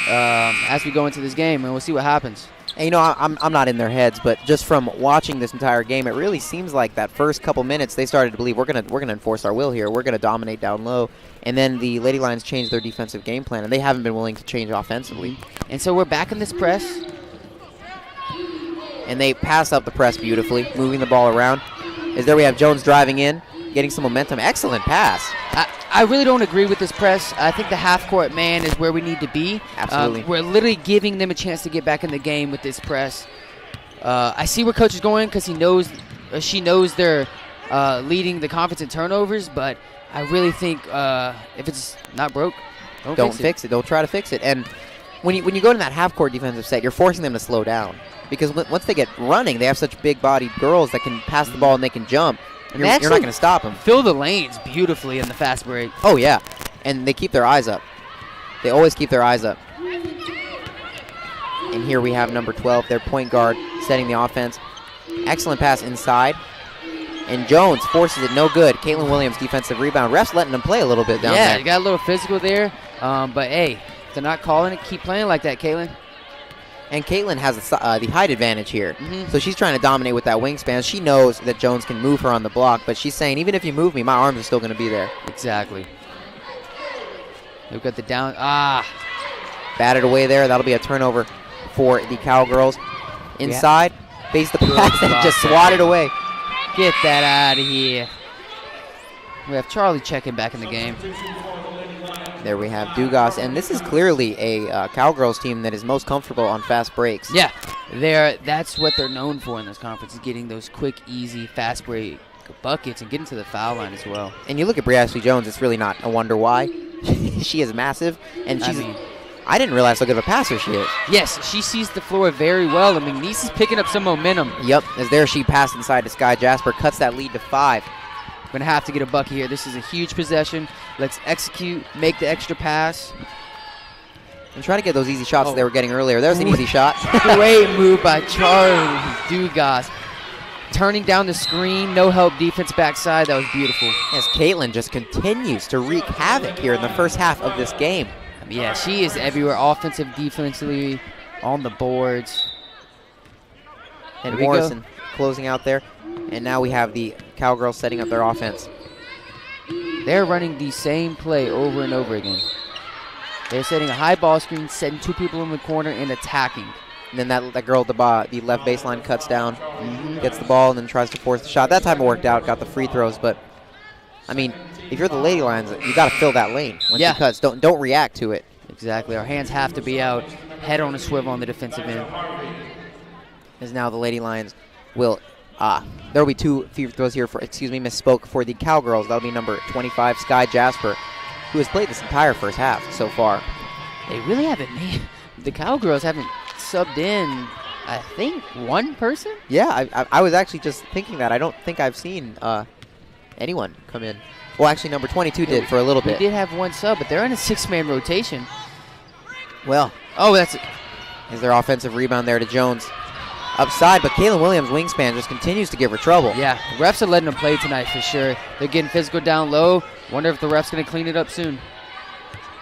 as we go into this game, and we'll see what happens. And, you know, I'm not in their heads, but just from watching this entire game, it really seems like that first couple minutes they started to believe we're gonna enforce our will here. We're gonna dominate down low, and then the Lady Lions changed their defensive game plan, and they haven't been willing to change offensively. And so we're back in this press. And they pass up the press beautifully, moving the ball around. As there we have Jones driving in, getting some momentum. Excellent pass. I really don't agree with this press. I think the half-court man is where we need to be. Absolutely. We're literally giving them a chance to get back in the game with this press. I see where Coach is going because she knows they're leading the conference in turnovers, but I really think if it's not broke, don't fix it. Don't try to fix it. And when you go to that half-court defensive set, you're forcing them to slow down. Because once they get running, they have such big-bodied girls that can pass the ball and they can jump. You're not going to stop them. Fill the lanes beautifully in the fast break. Oh, yeah. And they keep their eyes up. They always keep their eyes up. And here we have number 12, their point guard, setting the offense. Excellent pass inside. And Jones forces it no good. Caitlin Williams, defensive rebound. Refs letting them play a little bit down there. Yeah, you got a little physical there. But, hey, if they're not calling it, keep playing like that, Caitlin. And Caitlin has the height advantage here. So she's trying to dominate with that wingspan. She knows that Jones can move her on the block, but she's saying, even if you move me, my arms are still going to be there. Exactly. We've got the down. Batted away there. That'll be a turnover for the Cowgirls. Inside, face the pass, and just swatted away. Get that out of here. We have Charlie checking back in the game. There we have Dugas, and this is clearly a Cowgirls team that is most comfortable on fast breaks. Yeah, that's what they're known for in this conference, is getting those quick, easy, fast break buckets and getting to the foul line as well. And you look at Briashley Jones, it's really not a wonder why. She is massive, and I didn't realize how good of a passer she is. Yes, she sees the floor very well, and McNeese is picking up some momentum. Yep, as there she passed inside to Sky Jasper, cuts that lead to 5. Going to have to get a bucket here. This is a huge possession. Let's execute, make the extra pass. And try to get those easy shots that they were getting earlier. There's an easy shot. Great move by Charlie Dugas. Turning down the screen, no help defense backside. That was beautiful. As Caitlin just continues to wreak havoc here in the first half of this game. Yeah, she is everywhere, offensive, defensively, on the boards. And Morrison closing out there. And now we have the Cowgirls setting up their offense. They're running the same play over and over again. They're setting a high ball screen, setting 2 people in the corner, and attacking. And then that girl at the left baseline cuts down, gets the ball, and then tries to force the shot. That time it worked out, got the free throws. But, I mean, if you're the Lady Lions, you got to fill that lane when she cuts. Don't react to it. Exactly. Our hands have to be out, head on a swivel on the defensive end. As now the Lady Lions will... there will be 2 free throws here for the Cowgirls. That'll be number 25, Sky Jasper, who has played this entire first half so far. They really haven't the Cowgirls haven't subbed in, I think, 1 person? Yeah, I was actually just thinking that. I don't think I've seen anyone come in. Well, actually, number 22 did for a little bit. We did have 1 sub, but they're in a 6-man rotation. Well. Oh, that's it. Is their offensive rebound there to Jones. upside, but Caitlin Williams' wingspan just continues to give her trouble. Yeah, refs are letting them play tonight for sure. They're getting physical down low. Wonder if the ref's going to clean it up soon.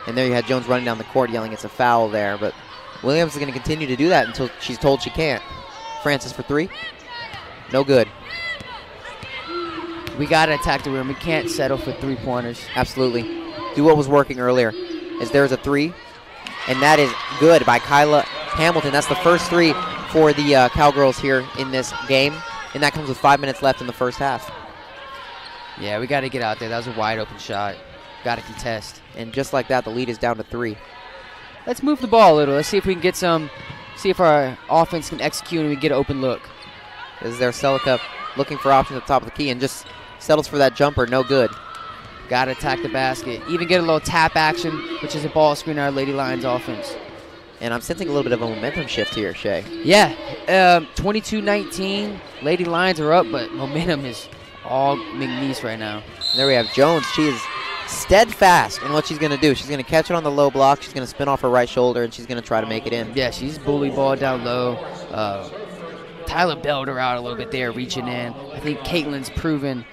And there you had Jones running down the court yelling it's a foul there, but Williams is going to continue to do that until she's told she can't. Francis for three. No good. We got to attack the rim. We can't settle for three-pointers. Absolutely. Do what was working earlier. As there's a three, and that is good by Kyla Hamilton. That's the first three for the Cowgirls here in this game, and that comes with 5 minutes left in the first half. Yeah, we got to get out there. That was a wide-open shot. Got to contest. And just like that, the lead is down to 3. Let's move the ball a little. Let's see if we can get some, see if our offense can execute and we get an open look. This is their Celica looking for options at the top of the key and just settles for that jumper. No good. Got to attack the basket. Even get a little tap action, which is a ball screen in our Lady Lions offense. And I'm sensing a little bit of a momentum shift here, Shay. Yeah, 22-19. Lady Lions are up, but momentum is all McNeese right now. And there we have Jones. She is steadfast in what she's going to do. She's going to catch it on the low block. She's going to spin off her right shoulder, and she's going to try to make it in. Yeah, she's bully ball down low. Tyler bailed her out a little bit there, reaching in. I think Caitlin's proven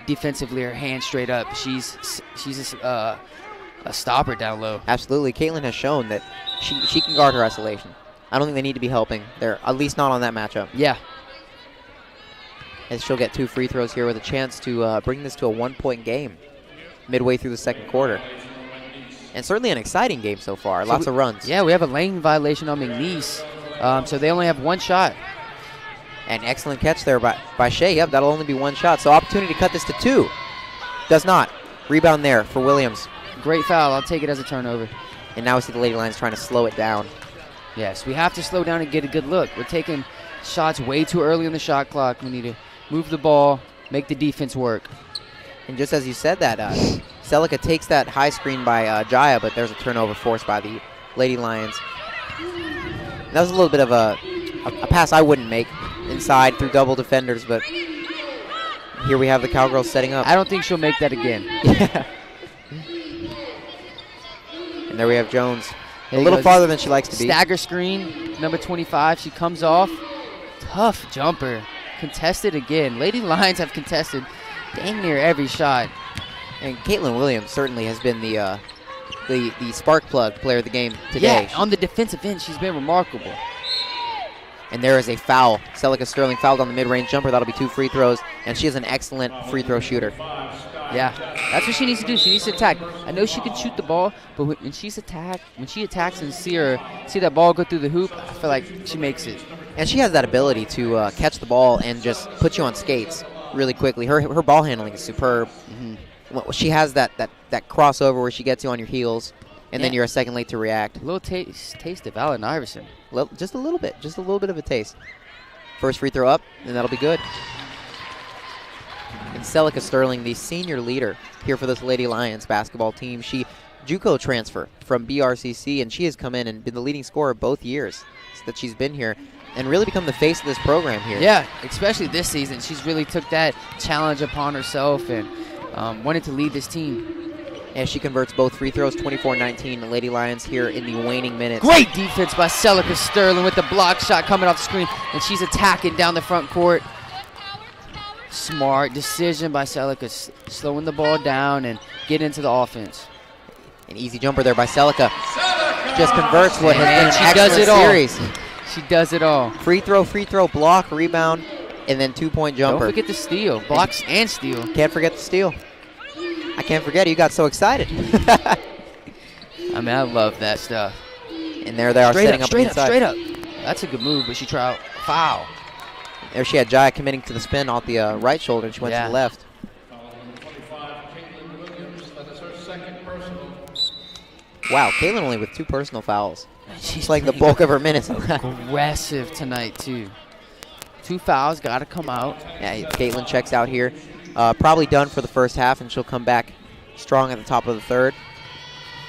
defensively, her hand straight up. She's a stopper down low. Absolutely. Caitlin has shown that she can guard her isolation. I don't think they need to be helping. They're at least not on that matchup. Yeah. As she'll get 2 free throws here with a chance to bring this to a 1-point game midway through the second quarter. And certainly an exciting game so far. Lots of runs. Yeah, we have a lane violation on McNeese. So they only have 1 shot. An excellent catch there by Shea. Yep, that'll only be 1 shot. So opportunity to cut this to 2. Does not. Rebound there for Williams. Great foul. I'll take it as a turnover. And now we see the Lady Lions trying to slow it down. Yes, we have to slow down and get a good look. We're taking shots way too early in the shot clock. We need to move the ball, make the defense work. And just as you said that, Celica takes that high screen by Jaya, but there's a turnover forced by the Lady Lions. And that was a little bit of a pass I wouldn't make inside through double defenders, but here we have the Cowgirls setting up. I don't think she'll make that again. Yeah. And there we have Jones. A little farther than she likes to be. Stagger screen, number 25. She comes off. Tough jumper. Contested again. Lady Lions have contested dang near every shot. And Caitlin Williams certainly has been the spark plug player of the game today. Yeah, on the defensive end, she's been remarkable. And there is a foul. Celica Sterling fouled on the mid-range jumper. That'll be 2 free throws. And she is an excellent free throw shooter. Yeah, that's what she needs to do. She needs to attack. I know she can shoot the ball, but when she attacks and see that ball go through the hoop, I feel like she makes it. And she has that ability to catch the ball and just put you on skates really quickly. Her ball handling is superb. Mm-hmm. She has that crossover where she gets you on your heels, and then you're a second late to react. A little taste of Allen Iverson. Just a little bit of a taste. First free throw up, and that'll be good. And Celica Sterling, the senior leader here for this Lady Lions basketball team. She JUCO transfer from BRCC, and she has come in and been the leading scorer both years that she's been here and really become the face of this program here. Yeah, especially this season. She's really took that challenge upon herself and wanted to lead this team. As she converts both free throws, 24-19, the Lady Lions here in the waning minutes. Great defense by Celica Sterling with the block shot coming off the screen, and she's attacking down the front court. Smart decision by Celica, slowing the ball down and getting into the offense. An easy jumper there by Celica. Just converts what has been an excellent series. She does it all. Free throw, block, rebound, and then 2-point jumper. Don't forget the steal. Blocks and steal. Can't forget the steal. I can't forget it. You got so excited. I mean, I love that stuff. And there they are setting up inside. Straight up. That's a good move, but she tried foul. There she had Jaya committing to the spin off the right shoulder, and she went to the left. Wow, Caitlin only with 2 personal fouls. She's like the bulk of her minutes. Aggressive tonight, too. 2 fouls, got to come out. Yeah, Caitlin checks out here. Probably done for the first half, and she'll come back strong at the top of the third.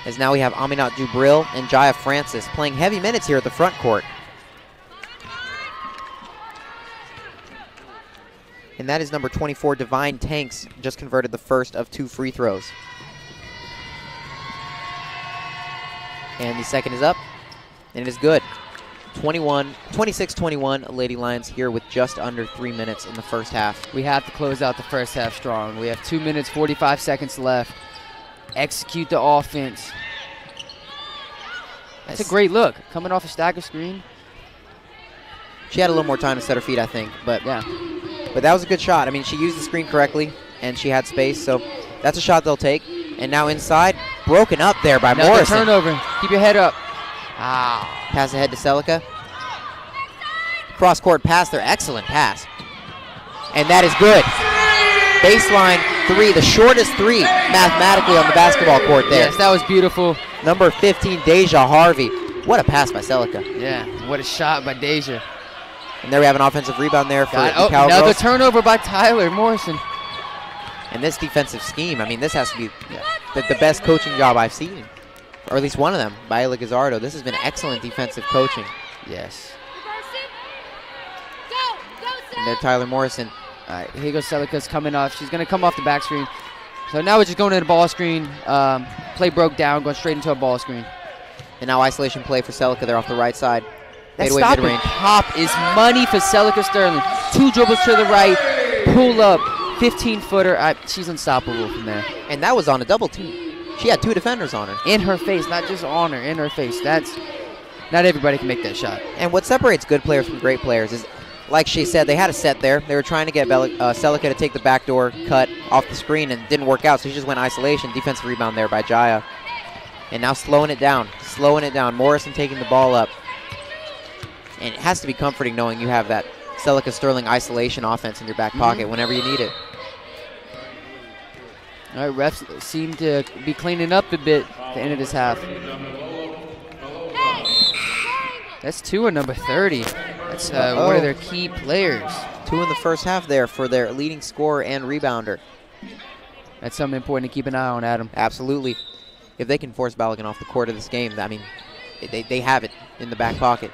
As now we have Aminat Jubril and Jaya Francis playing heavy minutes here at the front court. And that is number 24, Divine Tanks, just converted the first of 2 free throws. And the second is up, and it is good. 26-21 Lady Lions here with just under 3 minutes in the first half. We have to close out the first half strong. We have 2 minutes, 45 seconds left. Execute the offense. That's a great look. Coming off a stagger screen. She had a little more time to set her feet, I think. But yeah. But that was a good shot. I mean, she used the screen correctly, and she had space. So that's a shot they'll take. And now inside, broken up there by Morrison. Turnover. Keep your head up. Pass ahead to Celica. Cross-court pass there. Excellent pass. And that is good. Baseline three, the shortest three mathematically on the basketball court there. Yes, that was beautiful. Number 15, Deja Harvey. What a pass by Celica. Yeah, what a shot by Deja. And there we have an offensive rebound there for the Cowgirls. Another turnover by Tyler Morrison. And this defensive scheme, I mean, this has to be the best coaching job I've seen. Or at least one of them, by Ella Gazzardo. This has been excellent defensive coaching. Yes. And there, Tyler Morrison. All right, here goes Celica's coming off. She's going to come off the back screen. So now we're just going to the ball screen. Play broke down, going straight into a ball screen. And now isolation play for Celica there off the right side. That stop and pop is money for Celica Sterling. 2 dribbles to the right, pull up, 15-footer. She's unstoppable from there. And that was on a double team. She had 2 defenders on her. In her face, not just on her, in her face. That's not everybody can make that shot. And what separates good players from great players is, like she said, they had a set there. They were trying to get Celica to take the backdoor cut off the screen and it didn't work out, so she just went isolation. Defensive rebound there by Jaya. And now slowing it down. Morrison taking the ball up. And it has to be comforting knowing you have that Celica Sterling isolation offense in your back pocket whenever you need it. All right, refs seem to be cleaning up a bit at the end of this half. That's 2 on number 30. That's one of their key players. 2 in the first half there for their leading scorer and rebounder. That's something important to keep an eye on, Adam. Absolutely. If they can force Balogun off the court of this game, I mean, they have it in the back pocket.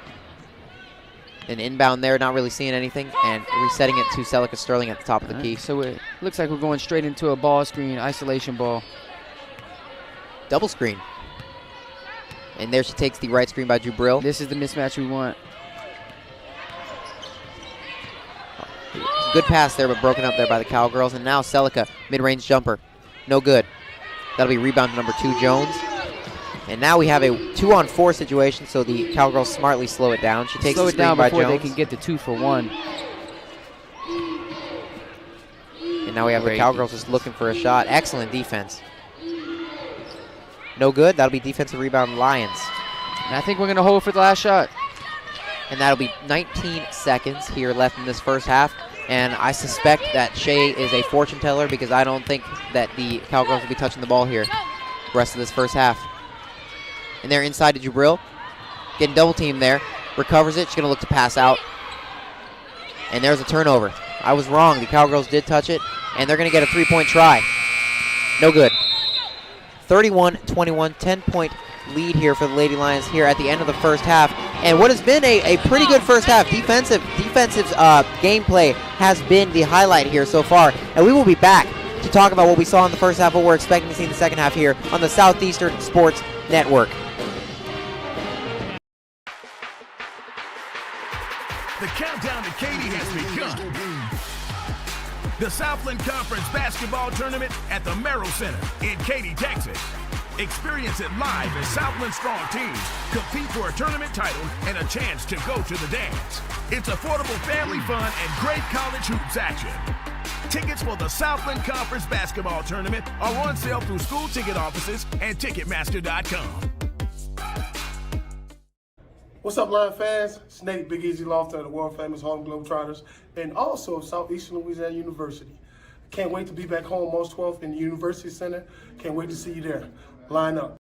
An inbound there, not really seeing anything, and resetting it to Celica Sterling at the top of the key. So it looks like we're going straight into a ball screen, isolation ball. Double screen. And there she takes the right screen by Jubril. This is the mismatch we want. Good pass there, but broken up there by the Cowgirls. And now Celica, mid-range jumper. No good. That'll be rebound to number 2, Jones. And now we have a 2-on-4 situation, so the Cowgirls smartly slow it down. She takes the screen by Jones. Slow it down before they can get the 2-for-1. And now we have the Cowgirls just looking for a shot. Excellent defense. No good. That'll be defensive rebound Lions. And I think we're going to hold for the last shot. And that'll be 19 seconds here left in this first half. And I suspect that Shea is a fortune teller because I don't think that the Cowgirls will be touching the ball here the rest of this first half. And they're inside to Jubril. Getting double teamed there. Recovers it. She's going to look to pass out. And there's a turnover. I was wrong. The Cowgirls did touch it. And they're going to get a 3-point try. No good. 31-21, 10-point lead here for the Lady Lions here at the end of the first half. And what has been a pretty good first half. Defensive gameplay has been the highlight here so far. And we will be back to talk about what we saw in the first half, what we're expecting to see in the second half here on the Southeastern Sports Network. The countdown to Katy has begun. The Southland Conference Basketball Tournament at the Merrill Center in Katy, Texas. Experience it live as Southland strong teams compete for a tournament title and a chance to go to the dance. It's affordable family fun and great college hoops action. Tickets for the Southland Conference Basketball Tournament are on sale through school ticket offices and Ticketmaster.com. What's up, Lion fans? Snake, Big Easy Lofton of the world-famous Harlem Globetrotters, and also Southeastern Louisiana University. Can't wait to be back home March 12th in the University Center. Can't wait to see you there. Line up.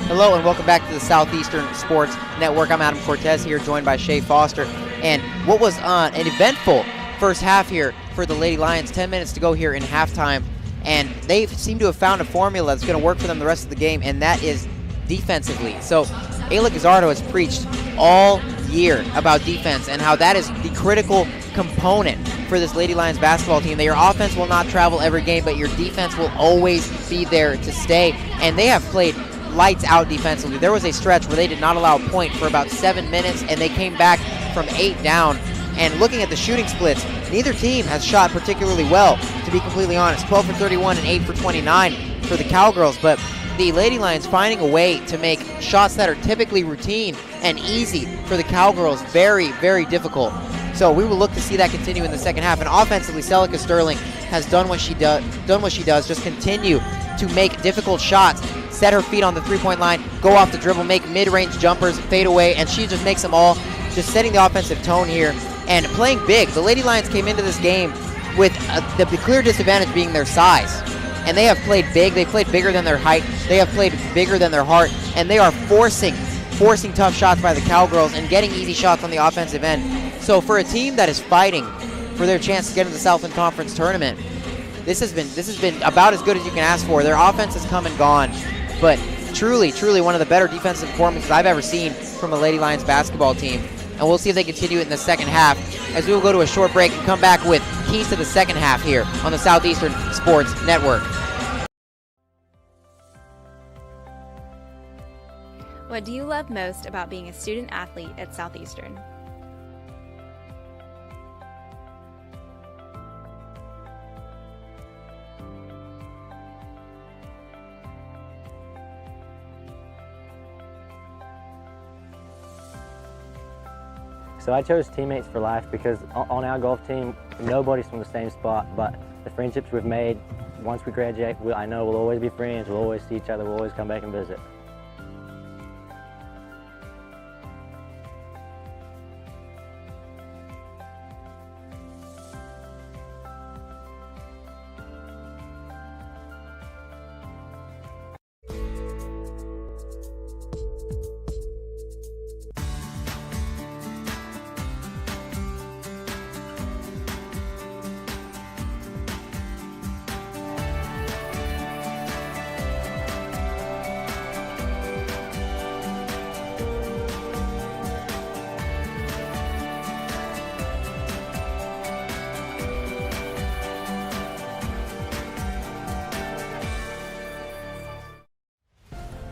Hello and welcome back to the Southeastern Sports Network. I'm Adam Cortez here, joined by Shea Foster. And what was an eventful first half here for the Lady Lions. 10 minutes to go here in halftime. And they seem to have found a formula that's going to work for them the rest of the game, and that is defensively. So Ayla Gazzardo has preached all year about defense and how that is the critical component for this Lady Lions basketball team. That your offense will not travel every game, but your defense will always be there to stay. And they have played lights out defensively. There was a stretch where they did not allow a point for about 7 minutes, and they came back from 8 down. And looking at the shooting splits, neither team has shot particularly well, to be completely honest. 12 for 31 and 8 for 29 for the Cowgirls, but the Lady Lions finding a way to make shots that are typically routine and easy for the Cowgirls very, very difficult. So we will look to see that continue in the second half. And offensively, Celica Sterling has done what she does, just continue to make difficult shots, set her feet on the three-point line, go off the dribble, make mid-range jumpers, fade away, and she just makes them all, just setting the offensive tone here and playing big. The Lady Lions came into this game with the clear disadvantage being their size. And they have played big. They played bigger than their height. They have played bigger than their heart. And they are forcing tough shots by the Cowgirls and getting easy shots on the offensive end. So for a team that is fighting for their chance to get into the Southland Conference tournament, this has been about as good as you can ask for. Their offense has come and gone, but truly, truly one of the better defensive performances I've ever seen from a Lady Lions basketball team. And we'll see if they continue it in the second half, as we will go to a short break and come back with keys to the second half here on the Southeastern Sports Network. What do you love most about being a student athlete at Southeastern? So I chose teammates for life because on our golf team, nobody's from the same spot, but the friendships we've made once we graduate, I know we'll always be friends, we'll always see each other, we'll always come back and visit.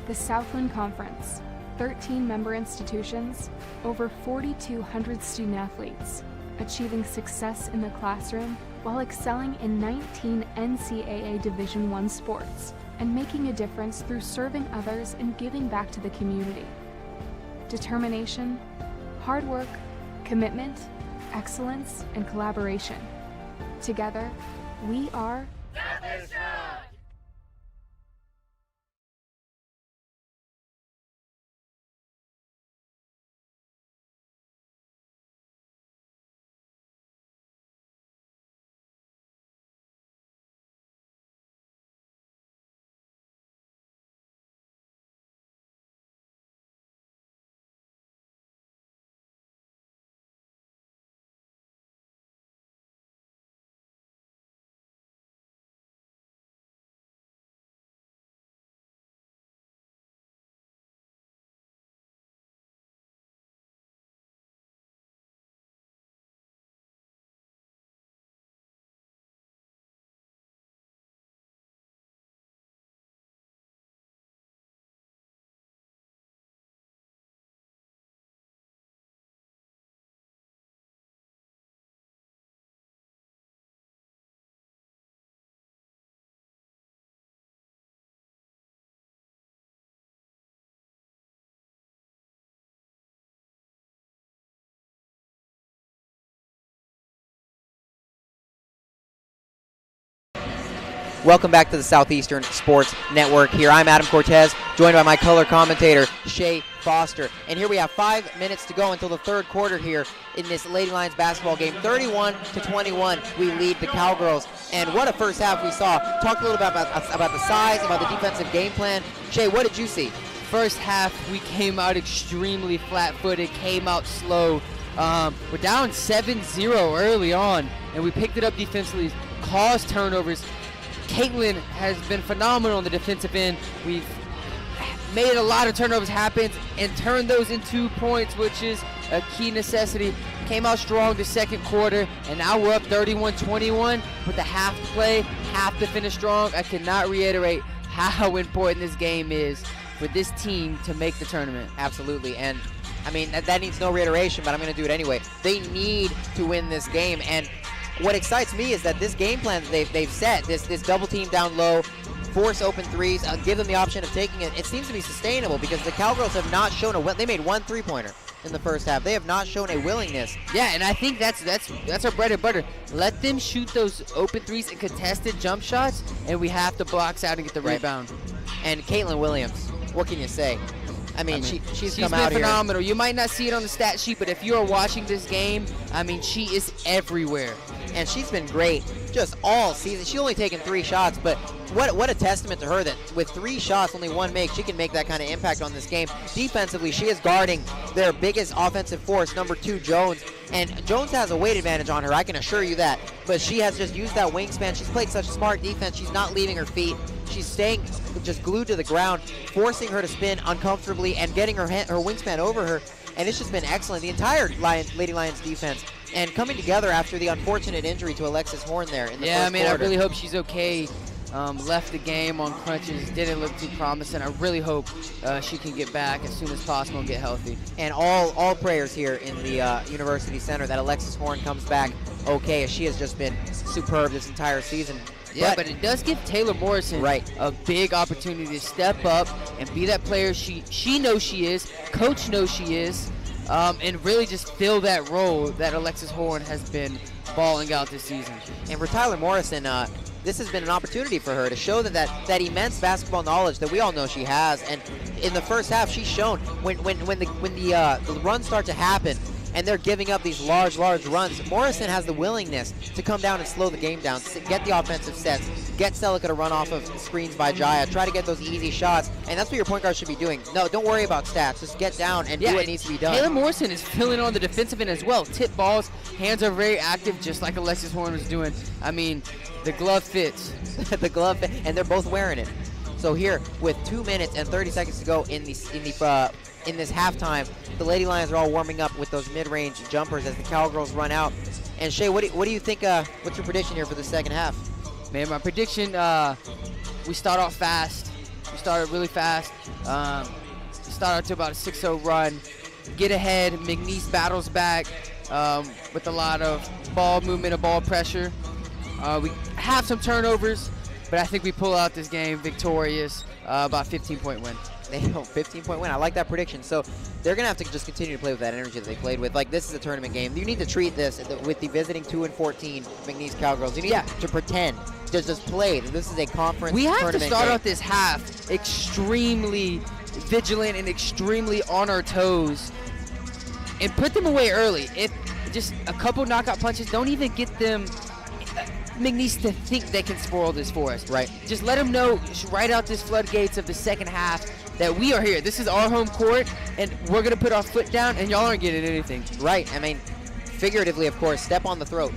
The Southland Conference, 13 member institutions, over 4,200 student athletes, achieving success in the classroom while excelling in 19 NCAA Division I sports, and making a difference through serving others and giving back to the community. Determination, hard work, commitment, excellence, and collaboration. Together, we are Southeastern! Welcome back to the Southeastern Sports Network. Here I'm Adam Cortez, joined by my color commentator, Shea Foster. And here we have 5 minutes to go until the third quarter here in this Lady Lions basketball game. 31-21, we lead the Cowgirls. And what a first half we saw. Talk a little bit about the size, about the defensive game plan. Shea, what did you see? first half, we came out extremely flat-footed, came out slow. We're down 7-0 early on, and we picked it up defensively, caused turnovers. Caitlin has been phenomenal on the defensive end. We've made a lot of turnovers happen and turned those into points, which is a key necessity. Came out strong the second quarter, and now we're up 31-21 with the half to play, half to finish strong. I cannot reiterate how important this game is for this team to make the tournament. Absolutely, and I mean, that needs no reiteration, but I'm going to do it anyway. They need to win this game, and what excites me is that this game plan that they've set, this double team down low, force open threes, give them the option of taking it. It seems to be sustainable because the Cowgirls have not shown they made one three-pointer in the first half. They have not shown a willingness. Yeah, and I think that's our bread and butter. Let them shoot those open threes and contested jump shots, and we have to box out and get the rebound. And Caitlin Williams, what can you say? I mean, she's come out been here. phenomenal. You might not see it on the stat sheet, but if you are watching this game, I mean, she is everywhere. And she's been great just all season. She's only taken 3 shots, but what a testament to her that with 3 shots, only 1 make, she can make that kind of impact on this game. Defensively, she is guarding their biggest offensive force, number 2, Jones. And Jones has a weight advantage on her, I can assure you that. But she has just used that wingspan. She's played such smart defense. She's not leaving her feet. She's staying just glued to the ground, forcing her to spin uncomfortably and getting her wingspan over her. And it's just been excellent. The entire Lady Lions defense. And coming together after the unfortunate injury to Alexis Horn there in the first quarter. I really hope she's okay. Left the game on crutches, didn't look too promising. I really hope she can get back as soon as possible and get healthy. And all prayers here in the University Center that Alexis Horn comes back okay, as she has just been superb this entire season. Yeah, but it does give Taylor Morrison a big opportunity to step up and be that player she knows she is, coach knows she is, and really just fill that role that Alexis Horn has been balling out this season. And for Tyler Morrison, this has been an opportunity for her to show that immense basketball knowledge that we all know she has. And in the first half, she's shown when the runs start to happen and they're giving up these large runs, Morrison has the willingness to come down and slow the game down, get the offensive sets, get Celica to run off of screens by Jaya, try to get those easy shots, and that's what your point guard should be doing. No, don't worry about stats. Just get down and do what needs to be done. Taylor Morrison is filling on the defensive end as well. Tip balls, hands are very active, just like Alexis Horn was doing. I mean, the glove fits. The glove, and they're both wearing it. So here, with 2 minutes and 30 seconds to go in this halftime, the Lady Lions are all warming up with those mid-range jumpers as the Cowgirls run out. And Shay, what do you think? What's your prediction here for the second half? Man, my prediction: we start off fast. We started really fast. We start out to about a 6-0 run. Get ahead. McNeese battles back with a lot of ball movement and ball pressure. We have some turnovers, but I think we pull out this game victorious. About 15-point win. 15-point win. I like that prediction. So they're going to have to just continue to play with that energy that they played with. Like, this is a tournament game. You need to treat this with the visiting 2-14 McNeese Cowgirls. You need to pretend to just play. This is a conference tournament. We have to start game. out this half extremely vigilant and extremely on our toes and put them away early. If just a couple knockout punches, don't even get them McNeese to think they can spoil this for us. Right. Just let them know right out this floodgates of the second half that we are here. This is our home court, and we're going to put our foot down, and y'all aren't getting anything. Right. I mean, figuratively, of course, step on the throat.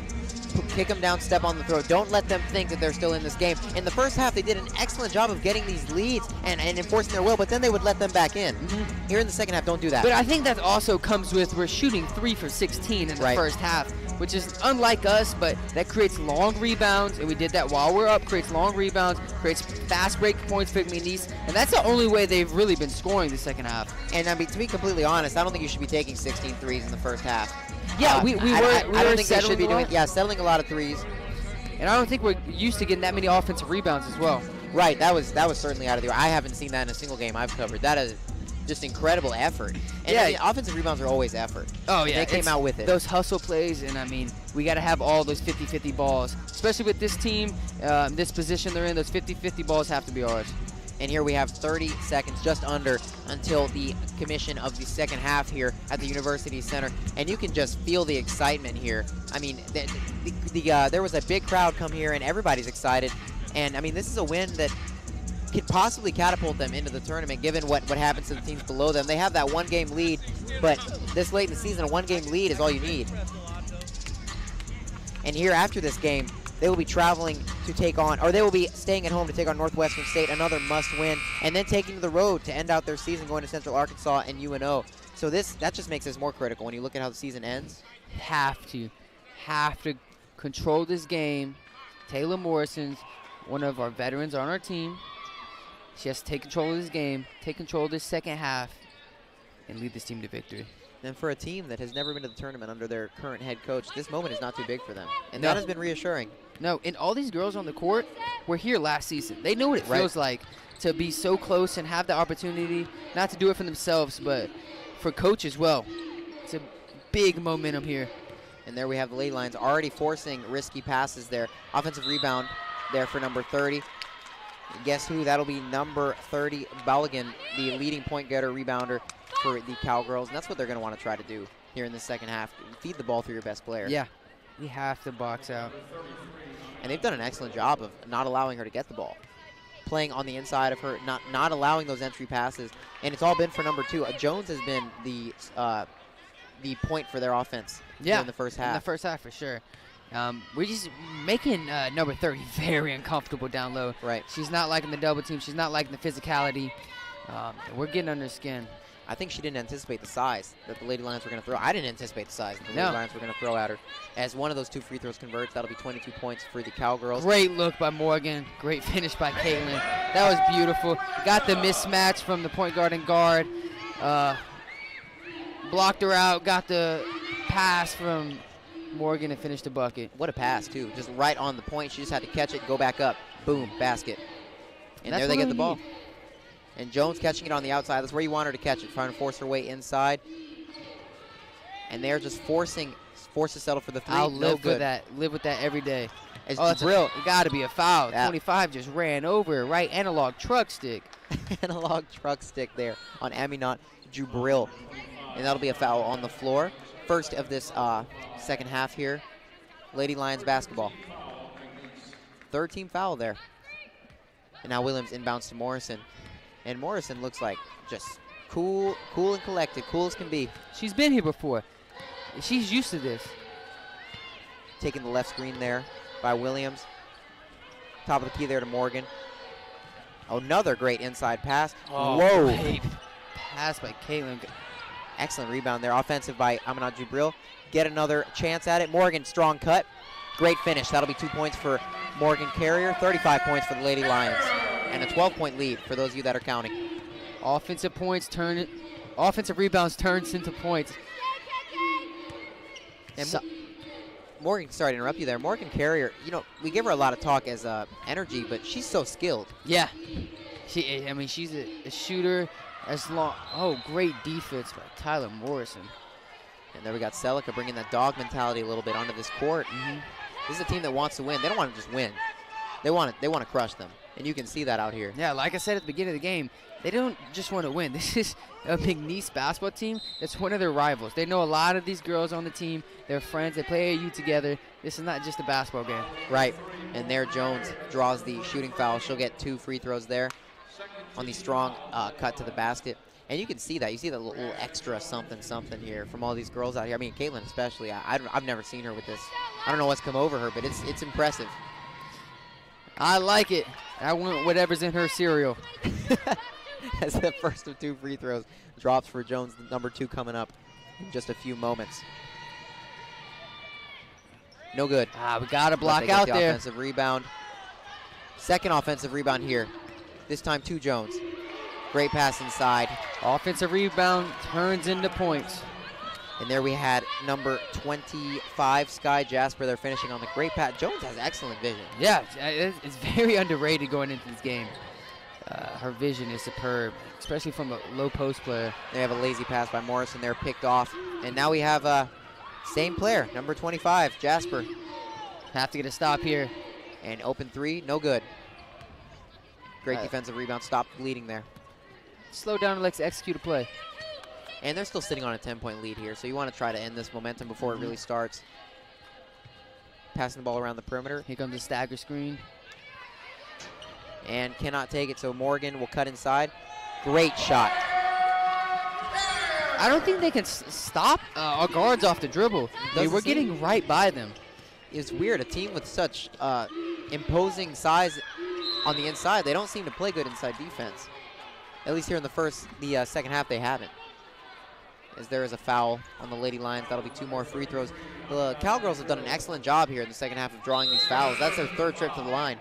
Kick them down, step on the throat. Don't let them think that they're still in this game. In the first half, they did an excellent job of getting these leads and enforcing their will, but then they would let them back in. Here in the second half, don't do that. But I think that also comes with we're shooting 3 for 16 in the first half, which is unlike us, but that creates long rebounds, and we did that while we're up, creates long rebounds, creates fast break points for McNeese, and that's the only way they've really been scoring the second half. And I mean, to be completely honest, I don't think you should be taking 16 threes in the first half. Yeah, we I don't think they should be doing. Yeah, settling a lot of threes. And I don't think we're used to getting that many offensive rebounds as well. Right, that was certainly out of the. I haven't seen that in a single game I've covered. That is just incredible effort. And I mean, offensive rebounds are always effort. Oh yeah, they came out with it. Those hustle plays, and I mean, we got to have all those 50-50 balls, especially with this team, this position they're in. Those 50-50 balls have to be ours. And here we have 30 seconds, just under, until the commission of the second half here at the University Center. And you can just feel the excitement here. I mean, there was a big crowd come here, and everybody's excited. And, I mean, this is a win that could possibly catapult them into the tournament given what happens to the teams below them. They have that one-game lead, but this late in the season, a one-game lead is all you need. And here after this game, they will be traveling to take on, or they will be staying at home to take on Northwestern State, another must-win, and then taking to the road to end out their season going to Central Arkansas and UNO. So that just makes this more critical when you look at how the season ends. Have to control this game. Taylor Morrison's one of our veterans on our team. She has to take control of this game, take control of this second half, and lead this team to victory. And for a team that has never been to the tournament under their current head coach, this moment is not too big for them. And No. that has been reassuring. No, and all these girls on the court were here last season. They know what it feels like to be so close and have the opportunity, not to do it for themselves, but for coach as well. It's a big momentum here. And there we have the Lady Lions already forcing risky passes there. Offensive rebound there for number 30. Guess who? That'll be number 30, Balogun, the leading point getter, rebounder for the Cowgirls. And that's what they're going to want to try to do here in the second half. Feed the ball through your best player. Yeah, we have to box out. And they've done an excellent job of not allowing her to get the ball. Playing on the inside of her, not allowing those entry passes. And it's all been for number 2. Jones has been the point for their offense in the first half. In the first half, for sure. We're just making number 30 very uncomfortable down low. Right. She's not liking the double team. She's not liking the physicality. We're getting under her skin. I think she didn't anticipate the size that the Lady Lions were going to throw. I didn't anticipate the size that the No. Lady Lions were going to throw at her. As one of those 2 free throws converts, that'll be 22 points for the Cowgirls. Great look by Morgan. Great finish by Caitlin. That was beautiful. Got the mismatch from the point guard and guard. Blocked her out. Got the pass from Morgan and finished the bucket. What a pass, too. Just right on the point. She just had to catch it, go back up. Boom, basket. And there they get the ball. And Jones catching it on the outside. That's where you want her to catch it, trying to force her way inside. And they're just forced to settle for the 3. I'll no live good. with that. Live with that every day. As That's Jabril, it got to be a foul. Yeah. 25 just ran over. Right analog truck stick. analog truck stick there on Aminat Jubril. And that'll be a foul on the floor. First of this second half here. Lady Lions basketball. Third team foul there. And now Williams inbounds to Morrison. And Morrison looks like just cool and collected, cool as can be. She's been here before. She's used to this. Taking the left screen there by Williams. Top of the key there to Morgan. Another great inside pass. Whoa. Great pass by Caitlin. Excellent rebound there. Offensive by Aminat Jubril. Get another chance at it. Morgan, strong cut. Great finish. That'll be 2 points for Morgan Carrier. 35 points for the Lady Lions. And a 12-point lead for those of you that are counting. Offensive rebounds turns into points. And Morgan, sorry to interrupt you there. Morgan Carrier, we give her a lot of talk as energy, but she's so skilled. Yeah. She's a shooter. Great defense by Tyler Morrison. And there we got Celica bringing that dog mentality a little bit onto this court. This is a team that wants to win. They don't want to just win. They want to crush them. And you can see that out here. Yeah, like I said at the beginning of the game, they don't just want to win. This is a McNeese basketball team that's one of their rivals. They know a lot of these girls on the team. They're friends. They play AAU together. This is not just a basketball game. Right. And there Jones draws the shooting foul. She'll get 2 free throws there on the strong cut to the basket. And you can see that. You see that little extra something here from all these girls out here. I mean, Caitlin especially. I've never seen her with this. I don't know what's come over her, but it's impressive. I like it. I want whatever's in her cereal. As the first of 2 free throws drops for Jones, the number 2 coming up in just a few moments. No good. We got to block But they get out the there. Offensive rebound. Second offensive rebound here. This time to Jones. Great pass inside. Offensive rebound turns into points. And there we had number 25, Sky Jasper. They're finishing on the great pass. Jones has excellent vision. Yeah, it's very underrated going into this game. Her vision is superb, especially from a low post player. They have a lazy pass by Morrison. They're picked off. And now we have same player, number 25, Jasper. Have to get a stop here. And open 3, no good. Great defensive rebound. Stop bleeding there. Slow down and let's execute a play. And they're still sitting on a 10-point lead here, so you want to try to end this momentum before it really starts. Passing the ball around the perimeter. Here comes the stagger screen. and cannot take it, so Morgan will cut inside. Great shot. I don't think they can stop our guards off the dribble. We're getting right by them. It's weird. A team with such imposing size on the inside, they don't seem to play good inside defense. At least here in the second half, they haven't. As there is a foul on the Lady Lions. That'll be 2 more free throws. The Cowgirls have done an excellent job here in the second half of drawing these fouls. That's their 3rd trip to the line.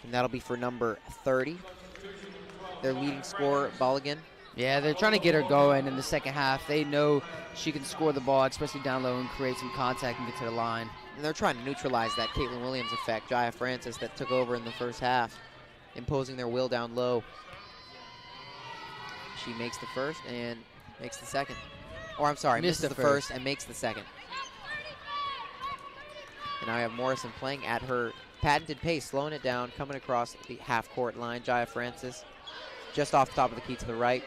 And that'll be for number 30. Their leading scorer, Balligan. Yeah, they're trying to get her going in the second half. They know she can score the ball, especially down low, and create some contact and get to the line. And they're trying to neutralize that Caitlin Williams effect, Jaya Francis, that took over in the first half, imposing their will down low. She makes the first and makes the second. Or I'm sorry, misses the first and makes the second. And now we have Morrison playing at her patented pace, slowing it down, coming across the half-court line. Jaya Francis just off the top of the key to the right.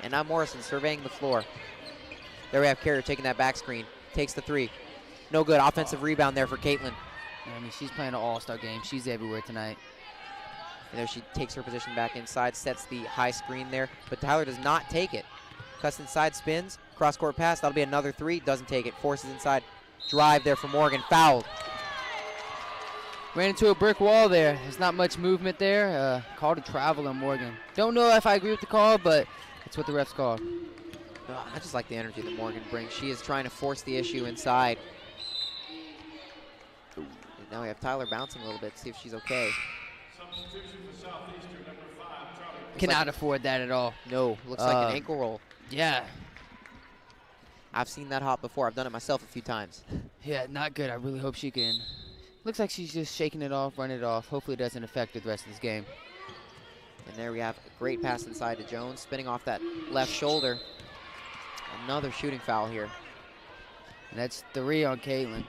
And now Morrison surveying the floor. There we have Carrier taking that back screen. Takes the 3. No good. Offensive rebound there for Caitlin. I mean, she's playing an all-star game. She's everywhere tonight. And there she takes her position back inside, sets the high screen there. But Tyler does not take it. Cuts inside, spins, cross-court pass. That'll be another 3. Doesn't take it. Forces inside. Drive there for Morgan. Fouled. Ran into a brick wall there. There's not much movement there. Called a travel on Morgan. Don't know if I agree with the call, but it's what the refs called. I just like the energy that Morgan brings. She is trying to force the issue inside. And now we have Tyler bouncing a little bit to see if she's okay. Cannot afford that at all. No, looks like an ankle roll. Yeah. I've seen that hop before. I've done it myself a few times. Yeah, not good. I really hope she can. Looks like she's just shaking it off, running it off. Hopefully it doesn't affect the rest of this game. And there we have a great pass inside to Jones, spinning off that left shoulder. Another shooting foul here. And that's 3 on Caitlin.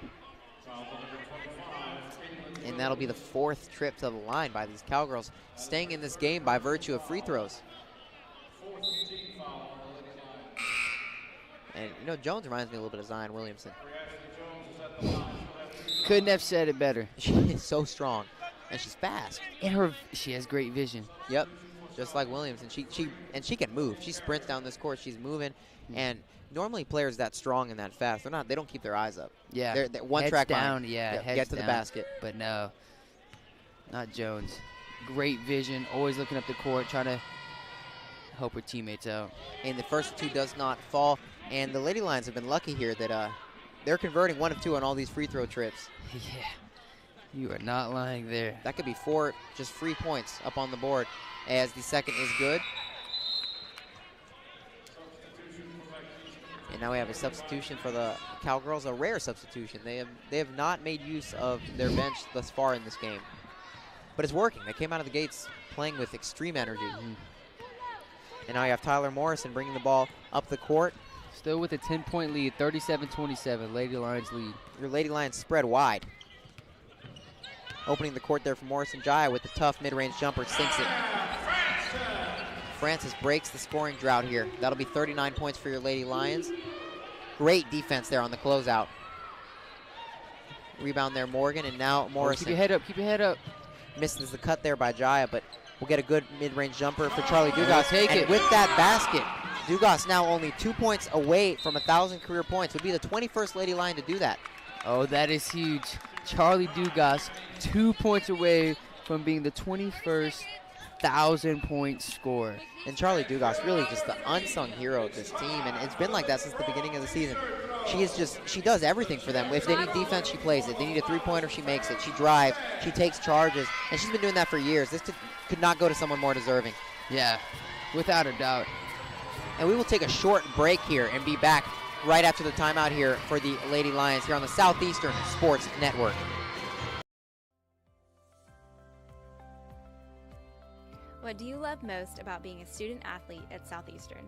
And that'll be the 4th trip to the line by these Cowgirls, staying in this game by virtue of free throws. And, you know, Jones reminds me a little bit of Zion Williamson. Couldn't have said it better. She is so strong, and she's fast. And she has great vision. Yep, just like Williams, and she can move. She sprints down this court. She's moving, and normally players that strong and that fast, they don't keep their eyes up. Yeah, they're one heads track down. mind. Yeah, get to the basket. But no, not Jones. Great vision, always looking up the court, trying to help her teammates out. And the first 2 does not fall, and the Lady Lions have been lucky here that they're converting 1 of 2 on all these free throw trips. Yeah, you are not lying there. That could be 4 just free points up on the board, as the second is good. And now we have a substitution for the Cowgirls, a rare substitution. They have not made use of their bench thus far in this game. But it's working. They came out of the gates playing with extreme energy. And now you have Tyler Morrison bringing the ball up the court. Still with a 10-point lead, 37-27, Lady Lions lead. Your Lady Lions spread wide. Opening the court there for Morrison. Jaya with the tough mid-range jumper, sinks it. Francis breaks the scoring drought here. That'll be 39 points for your Lady Lions. Great defense there on the closeout. Rebound there, Morgan, and now Morrison. Keep your head up, keep your head up. Misses the cut there by Jaya, but we'll get a good mid-range jumper for Charlie Dugas. Take it. With that basket, Dugas now only 2 points away from 1,000 career points. Would be the 21st Lady Lion to do that. Oh, that is huge. Charlie Dugas, 2 points away from being the 21st 1,000-point scorer. And Charlie Dugas, really just the unsung hero of this team, and it's been like that since the beginning of the season. She does everything for them. If they need defense, she plays it. They need a three-pointer, she makes it. She drives, she takes charges, and she's been doing that for years. This could not go to someone more deserving. Yeah, without a doubt. And we will take a short break here and be back right after the timeout here for the Lady Lions here on the Southeastern Sports Network. What do you love most about being a student athlete at Southeastern?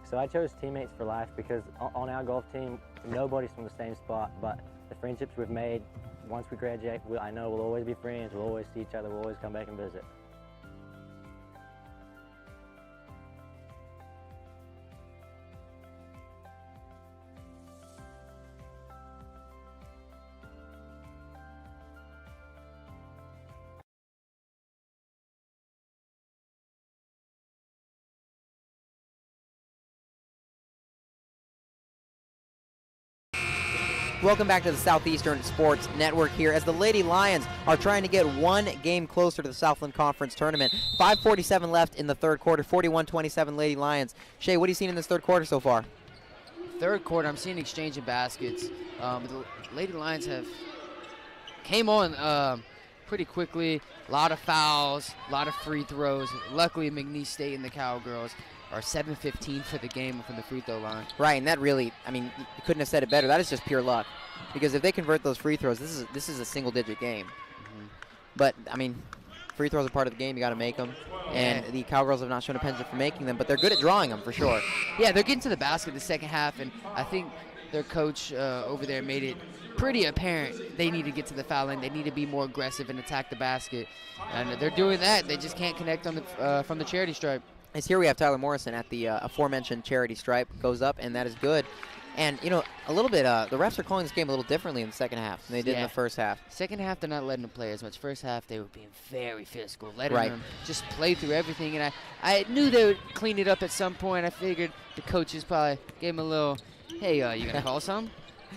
So I chose teammates for life because on our golf team, nobody's from the same spot, but the friendships we've made once we graduate, I know we'll always be friends. We'll always see each other. We'll always come back and visit. Welcome back to the Southeastern Sports Network here as the Lady Lions are trying to get one game closer to the Southland Conference Tournament. 5:47 left in the third quarter, 41-27 Lady Lions. Shay, what have you seen in this third quarter so far? Third quarter, I'm seeing exchange of baskets. The Lady Lions came on pretty quickly. A lot of fouls, a lot of free throws. Luckily, McNeese State and the Cowgirls are 7-15 for the game from the free throw line. Right, and that really, I mean, you couldn't have said it better. That is just pure luck. Because if they convert those free throws, this is a single-digit game. Mm-hmm. But, I mean, free throws are part of the game. You got to make them. And the Cowgirls have not shown a penchant for making them, but they're good at drawing them for sure. Yeah, they're getting to the basket in the second half, and I think their coach over there made it pretty apparent they need to get to the foul line. They need to be more aggressive and attack the basket. And they're doing that. They just can't connect on the from the charity stripe. As here we have Tyler Morrison at the aforementioned charity stripe. Goes up, and that is good. And, you know, a little bit, the refs are calling this game a little differently in the second half than they did in the first half. Second half, they're not letting them play as much. First half, they were being very physical, letting Right. them just play through everything. And I knew they would clean it up at some point. I figured the coaches probably gave them a little, hey, you going to call some?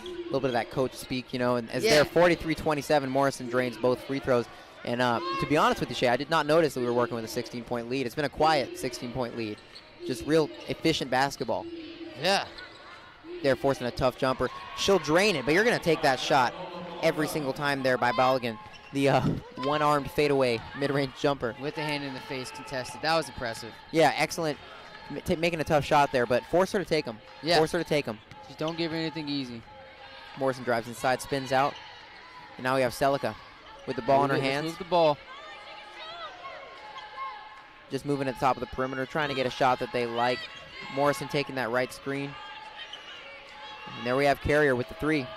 A little bit of that coach speak, you know. And as they're 43-27, Morrison drains both free throws. And to be honest with you, Shay, I did not notice that we were working with a 16-point lead. It's been a quiet 16-point lead. Just real efficient basketball. Yeah. They're forcing a tough jumper. She'll drain it, but you're going to take that shot every single time there by Balligan. The one-armed fadeaway mid-range jumper. With the hand in the face contested. That was impressive. Yeah, excellent. Making a tough shot there, but force her to take them. Yeah. Force her to take them. Just don't give her anything easy. Morrison drives inside, spins out. And now we have Celica with the ball in her hands. Move the ball. Just moving at the top of the perimeter, trying to get a shot that they like. Morrison taking that right screen. And there we have Carrier with the three.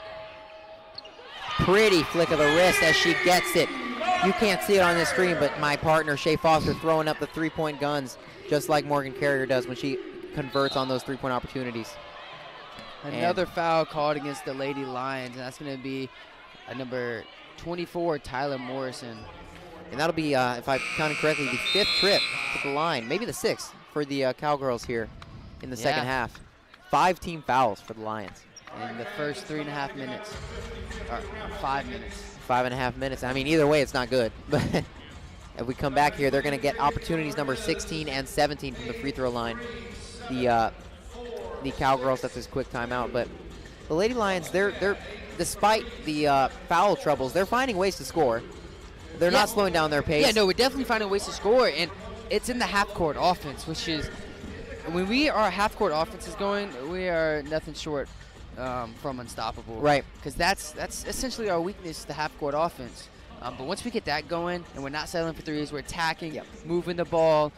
Pretty flick of the wrist as she gets it. You can't see it on this screen, but my partner, Shay Foster, throwing up the three-point guns just like Morgan Carrier does when she converts on those three-point opportunities. Another foul called against the Lady Lions, and that's going to be number 24, Tyler Morrison. And that'll be, if I counted correctly, the fifth trip to the line, maybe the sixth for the Cowgirls here in the second half. 5 team fouls for the Lions. In the first 3.5 minutes, or 5 minutes. 5.5 minutes. I mean, either way, it's not good. But if we come back here, they're going to get opportunities number 16 and 17 from the free throw line. The Cowgirls, that's this quick timeout. But the Lady Lions, they're despite the foul troubles, they're finding ways to score. They're not slowing down their pace. Yeah, no, we're definitely finding ways to score, and it's in the half-court offense, which is, when our half-court offense is going, we are nothing short from unstoppable. Right. Because that's essentially our weakness, the half-court offense. But once we get that going, and we're not settling for threes, we're attacking, moving the ball,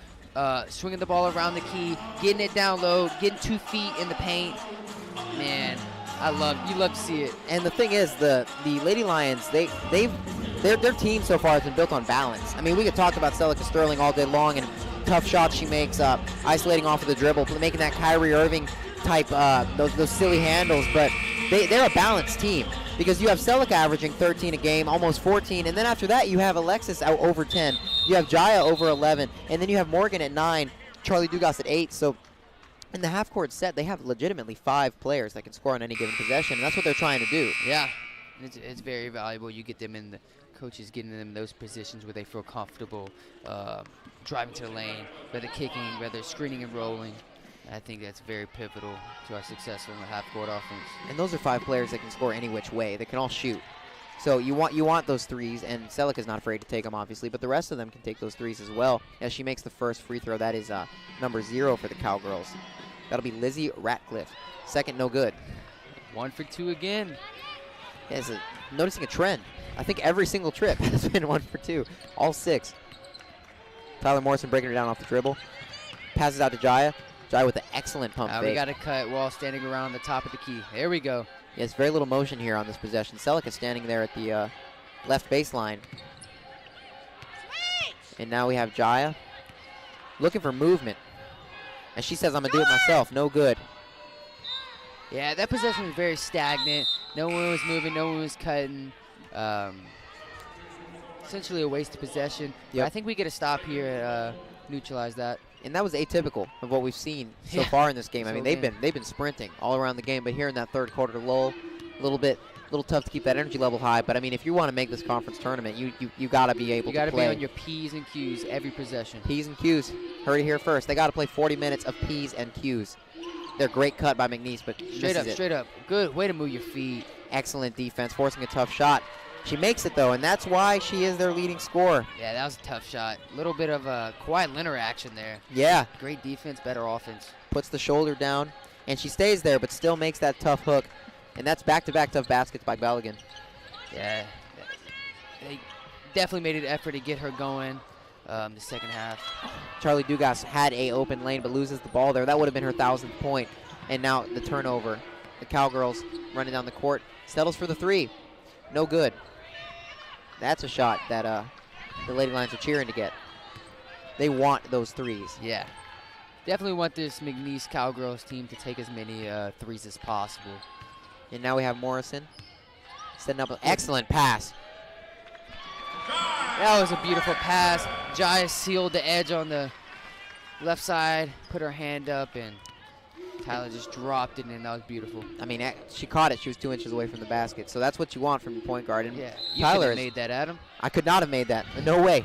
swinging the ball around the key, getting it down low, getting 2 feet in the paint. Man, you love to see it. And the thing is, the Lady Lions, their team so far has been built on balance. I mean, we could talk about Celica Sterling all day long and tough shots she makes, isolating off of the dribble, making that Kyrie Irving type, those silly handles, but they're a balanced team because you have Celica averaging 13 a game, almost 14, and then after that you have Alexis out over 10, you have Jaya over 11, and then you have Morgan at 9, Charlie Dugas at 8, so in the half-court set, they have legitimately 5 players that can score on any given possession, and that's what they're trying to do. Yeah, it's very valuable. You get them in the coaches getting them in those positions where they feel comfortable driving to the lane, whether kicking, whether screening and rolling. I think that's very pivotal to our success on the half-court offense. And those are 5 players that can score any which way. They can all shoot. So you want those threes, and Celica's not afraid to take them, obviously, but the rest of them can take those threes as well. As she makes the first free throw, that is number 0 for the Cowgirls. That'll be Lizzie Ratcliffe. Second, no good. 1 for 2 again. Yeah, noticing a trend. I think every single trip has been 1 for 2. All 6. Tyler Morrison breaking her down off the dribble. Passes out to Jaya. Jaya with an excellent pump fake. We got to cut while standing around the top of the key. There we go. Yes, very little motion here on this possession. Celica standing there at the left baseline. And now we have Jaya looking for movement. And she says, I'm going to do it myself. No good. Yeah, that possession was very stagnant. No one was moving. No one was cutting. Essentially a waste of possession. Yep. I think we get a stop here, neutralize that. And that was atypical of what we've seen so far in this game. I mean, they've been sprinting all around the game, but here in that third quarter lull, a little tough to keep that energy level high. But I mean, if you want to make this conference tournament, you got to be able to play. You got to be on your P's and Q's every possession. P's and Q's. Heard it here first. They got to play 40 minutes of P's and Q's. They're great cut by McNeese, but straight up. Good way to move your feet. Excellent defense, forcing a tough shot. She makes it, though, and that's why she is their leading scorer. Yeah, that was a tough shot. A little bit of a Kawhi Leonard action there. Yeah. Great defense, better offense. Puts the shoulder down, and she stays there, but still makes that tough hook. And that's back-to-back tough baskets by Belligan. Yeah. They definitely made an effort to get her going the second half. Charlie Dugas had a open lane, but loses the ball there. That would have been her 1,000th point. And now the turnover. The Cowgirls running down the court. Settles for the three. No good. That's a shot that the Lady Lions are cheering to get. They want those threes. Yeah. Definitely want this McNeese Cowgirls team to take as many threes as possible. And now we have Morrison setting up an excellent pass. That was a beautiful pass. Jaya sealed the edge on the left side, put her hand up, and Tyler just dropped it, and that was beautiful. I mean, she caught it. She was 2 inches away from the basket. So that's what you want from your point guard. And yeah, you Tyler could have made that, Adam. I could not have made that. No way.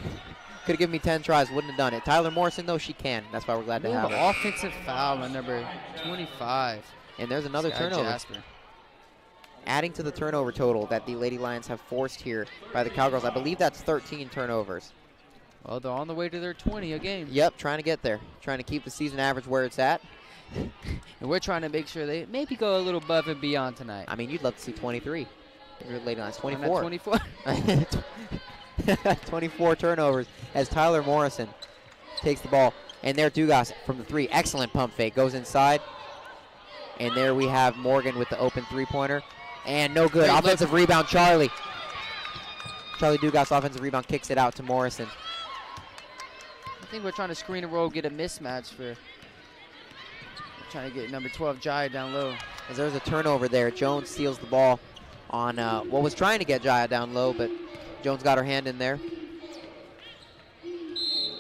Could have given me 10 tries. Wouldn't have done it. Tyler Morrison, though, she can. That's why we're glad to have her. Offensive foul on number 25. And there's another turnover. Jasper. Adding to the turnover total that the Lady Lions have forced here by the Cowgirls. I believe that's 13 turnovers. Well, they're on the way to their 20 a game. Yep, trying to get there. Trying to keep the season average where it's at. And we're trying to make sure they maybe go a little above and beyond tonight. I mean, you'd love to see 23. Your Lady Lions, 24. 24. 24 turnovers as Tyler Morrison takes the ball. And there Dugas from the three. Excellent pump fake. Goes inside. And there we have Morgan with the open three-pointer. And no good. Offensive rebound, Charlie. Charlie Dugas, offensive rebound, kicks it out to Morrison. I think we're trying to screen and roll, get a mismatch for trying to get number 12, Jaya, down low. As there's a turnover there, Jones steals the ball on what was trying to get Jaya down low, but Jones got her hand in there.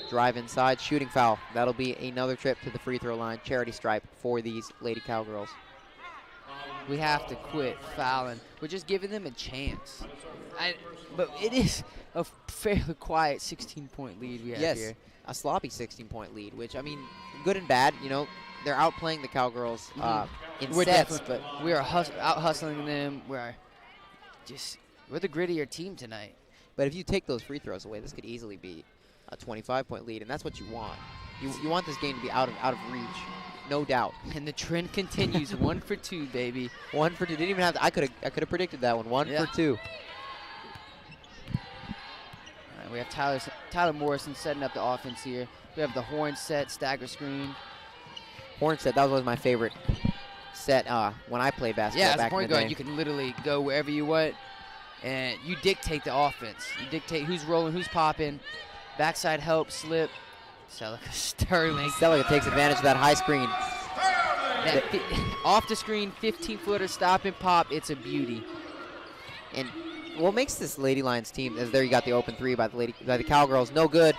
Drive inside, shooting foul. That'll be another trip to the free throw line. Charity stripe for these Lady Cowgirls. We have to quit fouling. We're just giving them a chance. But it is a fairly quiet 16-point lead we have here. Yes, a sloppy 16-point lead, which, I mean, good and bad. You know, they're outplaying the Cowgirls in sets, but we are out hustling them. We're the grittier team tonight. But if you take those free throws away, this could easily be a 25-point lead, and that's what you want. You want this game to be out of reach, no doubt. And the trend continues. 1 for 2, baby. 1 for 2. Didn't even have to, I could have predicted that one. 1 for 2. All right, we have Tyler Morrison setting up the offense here. We have the horn set, stagger screen. Horn set, that was my favorite set when I played basketball back in the day. Yeah, as a point guard, you can literally go wherever you want, and you dictate the offense. You dictate who's rolling, who's popping. Backside help, slip. Celica Sterling. Celica takes advantage of that high screen. Off the screen, 15-footer, stop and pop. It's a beauty. And what makes this Lady Lions team is there you got the open three by the Cowgirls. No good.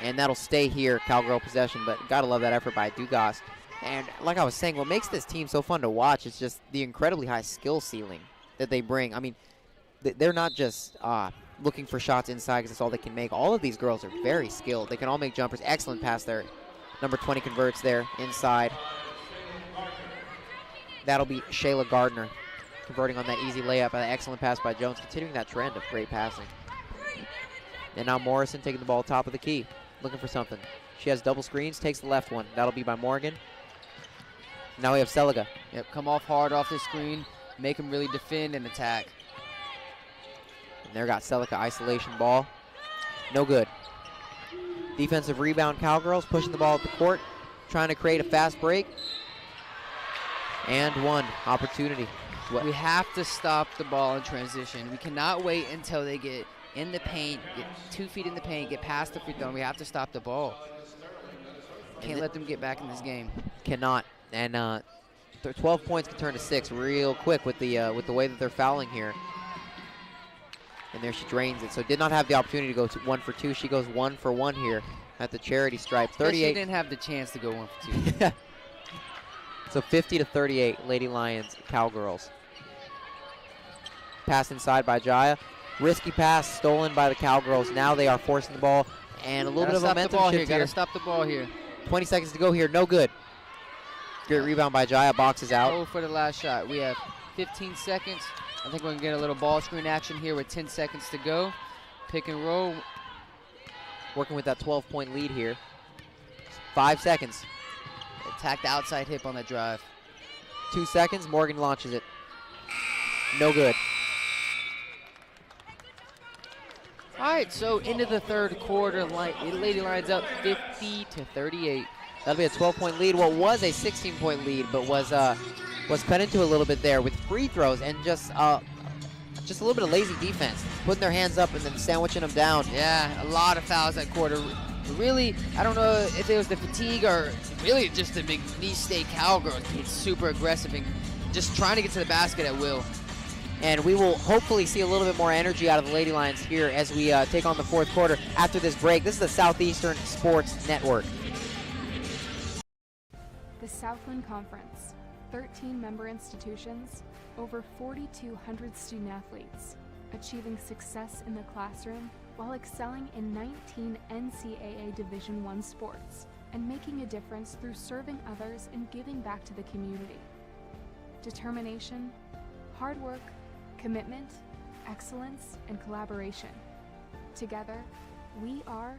And that'll stay here, Cowgirl possession. But got to love that effort by Dugas. And like I was saying, what makes this team so fun to watch is just the incredibly high skill ceiling that they bring. I mean, they're not just looking for shots inside because that's all they can make. All of these girls are very skilled. They can all make jumpers. Excellent pass there. Number 20 converts there inside. That'll be Shayla Gardner converting on that easy layup. An excellent pass by Jones, continuing that trend of great passing. And now Morrison taking the ball top of the key, looking for something. She has double screens, takes the left one. That'll be by Morgan. Now we have Celica. Yep, come off hard off the screen, make them really defend and attack. And there got Celica, isolation ball. No good. Defensive rebound, Cowgirls pushing the ball up the court, trying to create a fast break. And one opportunity. We have to stop the ball in transition. We cannot wait until they get in the paint, get 2 feet in the paint, get past the free throw. We have to stop the ball. Can't let them get back in this game. Cannot. And 12 points can turn to 6 real quick with the way that they're fouling here. And there she drains it. So did not have the opportunity to go 1 for 2. She goes 1 for 1 here at the charity stripe. 38. She didn't have the chance to go 1 for 2. So 50-38, Lady Lions, Cowgirls. Pass inside by Jaya. Risky pass stolen by the Cowgirls. Now they are forcing the ball, and a little bit of momentum shift here. Gotta stop the ball here. 20 seconds to go here. No good. Great rebound by Jaya. Boxes out. Go for the last shot. We have 15 seconds. I think we're gonna get a little ball screen action here with 10 seconds to go. Pick and roll. Working with that 12-point lead here. 5 seconds. Attack the outside hip on that drive. 2 seconds. Morgan launches it. No good. All right, so into the third quarter, Lady Lions up 50-38. That'll be a 12-point lead. What was a 16-point lead, but was cut into a little bit there with free throws and just a little bit of lazy defense, putting their hands up and then sandwiching them down. Yeah, a lot of fouls that quarter. Really, I don't know if it was the fatigue or really just the McNeese State Cowgirls being super aggressive and just trying to get to the basket at will. And we will hopefully see a little bit more energy out of the Lady Lions here as we take on the fourth quarter after this break. This is the Southeastern Sports Network. The Southland Conference, 13 member institutions, over 4,200 student athletes, achieving success in the classroom while excelling in 19 NCAA Division I sports and making a difference through serving others and giving back to the community. Determination, hard work, commitment, excellence, and collaboration. Together, we are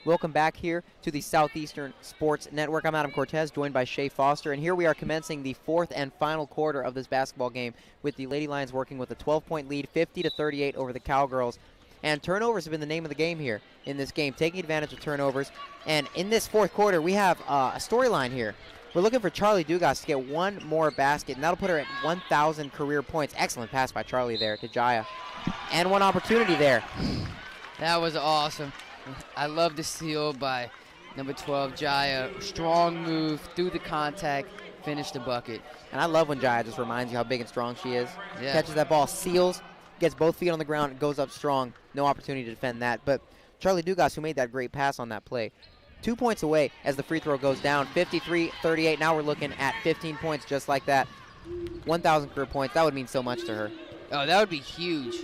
Welcome back here to the Southeastern Sports Network. I'm Adam Cortez, joined by Shay Foster, and here we are commencing the fourth and final quarter of this basketball game with the Lady Lions working with a 12-point lead, 50-38 over the Cowgirls. And turnovers have been the name of the game here in this game, taking advantage of turnovers. And in this fourth quarter, we have a storyline here. We're looking for Charlie Dugas to get one more basket, and that'll put her at 1,000 career points. Excellent pass by Charlie there to Jaya. And one opportunity there. That was awesome. I love the steal by number 12, Jaya. Strong move through the contact, finished the bucket. And I love when Jaya just reminds you how big and strong she is. Yeah. Catches that ball, seals, gets both feet on the ground, goes up strong. No opportunity to defend that. But Charlie Dugas, who made that great pass on that play, 2 points away as the free throw goes down. 53-38. Now we're looking at 15 points just like that. 1,000 career points. That would mean so much to her. Oh, that would be huge.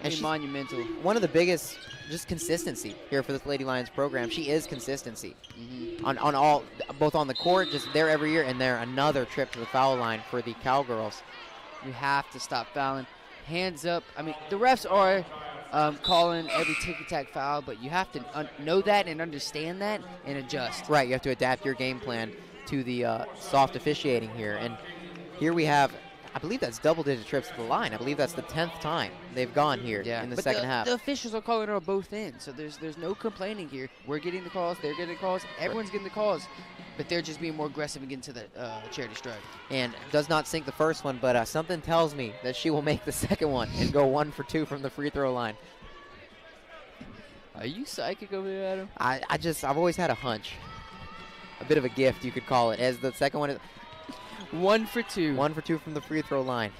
And monumental. One of the biggest, just consistency here for this Lady Lions program. She is consistency on all, both on the court, just there every year, and there another trip to the foul line for the Cowgirls. You have to stop fouling. Hands up. I mean, the refs are calling every ticky-tack foul, but you have to know that and understand that and adjust. Right, you have to adapt your game plan to the soft officiating here. And here we have, I believe that's double-digit trips to the line. I believe that's the 10th time they've gone here in the second half. The officials are calling it on both ends, so there's no complaining here. We're getting the calls, they're getting the calls, everyone's getting the calls, but they're just being more aggressive and getting to the charity stripe. And does not sink the first one, but something tells me that she will make the second one and go 1 for 2 from the free throw line. Are you psychic over there, Adam? I've always had a hunch, a bit of a gift you could call it, as the second one is 1 for 2. 1 for 2 from the free throw line.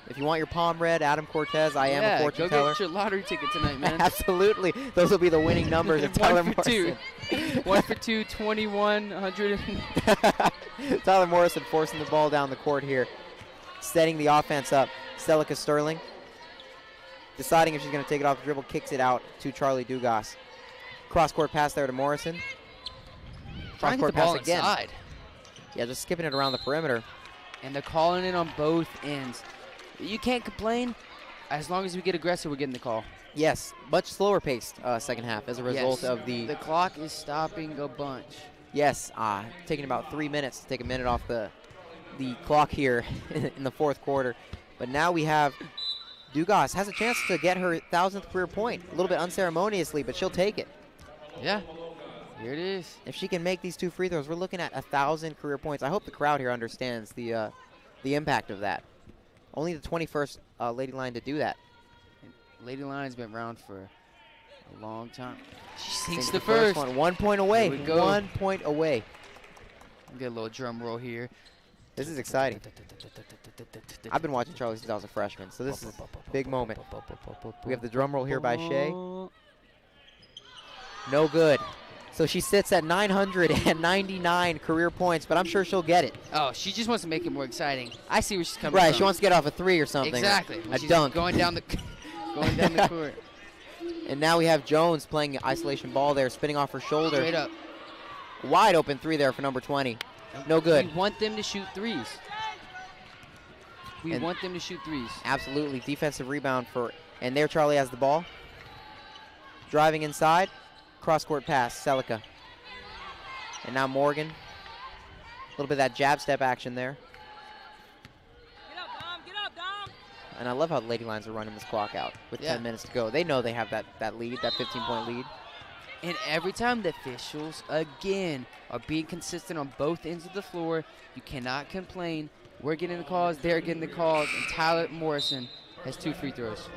If you want your palm read, Adam Cortez, I am a fortune teller. Go get your lottery ticket tonight, man. Absolutely. Those will be the winning numbers at Tyler Morrison. 1 for 2, 21, 100. Tyler Morrison forcing the ball down the court here, setting the offense up. Celica Sterling deciding if she's going to take it off the dribble, kicks it out to Charlie Dugas. Cross-court pass there to Morrison. Trying to get the ball inside. Yeah, just skipping it around the perimeter. And they're calling it on both ends. You can't complain. As long as we get aggressive, we're getting the call. Yes, much slower paced second half as a result of the clock is stopping a bunch. Yes, taking about 3 minutes to take a minute off the clock here in the fourth quarter. But now we have Dugas has a chance to get her 1,000th career point, a little bit unceremoniously, but she'll take it. Yeah, here it is. If she can make these 2 free throws, we're looking at 1,000 career points. I hope the crowd here understands the impact of that. Only the 21st Lady Lion to do that. Lady Lion's been around for a long time. She sinks the the first one. 1 point away. Here we go. 1 point away. Get a little drum roll here. This is exciting. I've been watching Charlie since I was a freshman, so this is a big moment. We have the drum roll here by Shea. No good. So she sits at 999 career points, but I'm sure she'll get it. Oh, she just wants to make it more exciting. I see where she's coming from. Right, she wants to get off a 3 or something. Exactly. A dunk. Going down the court. And now we have Jones playing isolation ball there, spinning off her shoulder. Straight up. Wide open 3 there for number 20. No good. We want them to shoot threes. We want them to shoot threes. Absolutely. Defensive rebound and there Charlie has the ball. Driving inside. Cross-court pass, Celica. And now Morgan. A little bit of that jab step action there. Get up, Dom. Get up, Dom. And I love how the Lady Lions are running this clock out with 10 minutes to go. They know they have that lead, that 15-point lead. And every time the officials, again, are being consistent on both ends of the floor, you cannot complain. We're getting the calls, they're getting the calls, and Tyler Morrison has 2 free throws.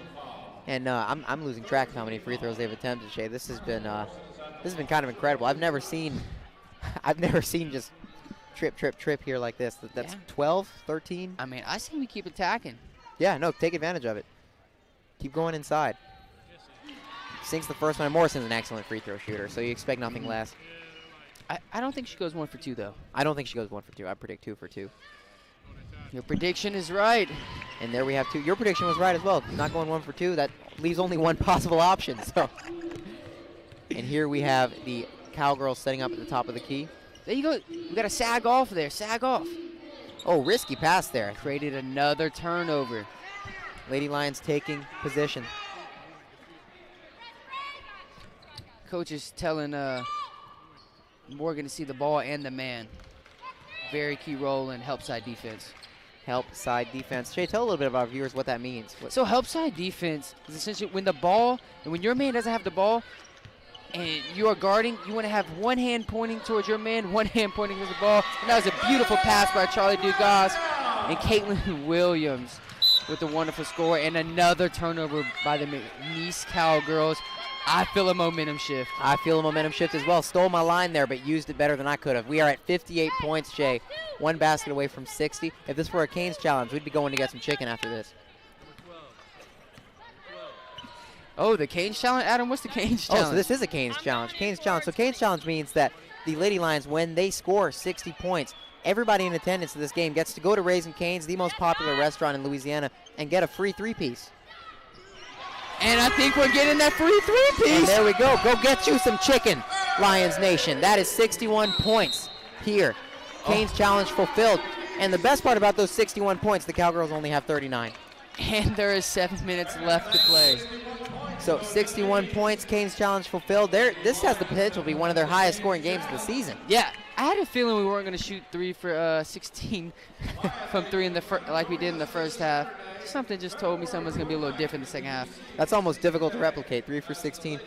And I'm losing track of how many free throws they've attempted, Shay. This has been kind of incredible. I've never seen just trip here like this. That's 12, 13. I mean, I say we keep attacking. Yeah, no, take advantage of it. Keep going inside. Sinks the first one. Morrison's an excellent free throw shooter, so you expect nothing less. I don't think she goes 1 for 2, though. I don't think she goes 1 for 2. I predict 2 for 2. Your prediction is right. And there we have 2. Your prediction was right as well. Not going 1 for 2. That leaves only one possible option. So, and here we have the Cowgirls setting up at the top of the key. There you go. We got to sag off there. Sag off. Oh, risky pass there. Created another turnover. Lady Lions taking position. Coach is telling Morgan to see the ball and the man. Very key role in help side defense. Help side defense. Shay, tell a little bit about our viewers what that means. So help side defense is essentially when the ball, and when your man doesn't have the ball, and you are guarding, you want to have one hand pointing towards your man, one hand pointing towards the ball. And that was a beautiful pass by Charlie Dugas and Caitlin Williams with a wonderful score, and another turnover by the McNeese Cowgirls. I feel a momentum shift. I feel a momentum shift as well. Stole my line there, but used it better than I could have. We are at 58 points, Jay. 1 basket away from 60. If this were a Canes challenge, we'd be going to get some chicken after this. Oh, the Canes challenge? Adam, what's the Canes challenge? Oh, so this is a Canes challenge. Canes challenge. So Canes challenge means that the Lady Lions, when they score 60 points, everybody in attendance to this game gets to go to Raising Cane's, the most popular restaurant in Louisiana, and get a free 3-piece. And I think we're getting that free 3-piece. And there we go. Go get you some chicken, Lions Nation. That is 61 points here. Canes challenge fulfilled. And the best part about those 61 points, the Cowgirls only have 39. And there is 7 minutes left to play. So 61 points, Canes challenge fulfilled. This has the potential to be one of their highest scoring games of the season. Yeah, I had a feeling we weren't going to shoot 3 for 16 from 3 like we did in the first half. Something just told me something was going to be a little different in the second half. That's almost difficult to replicate, 3 for 16.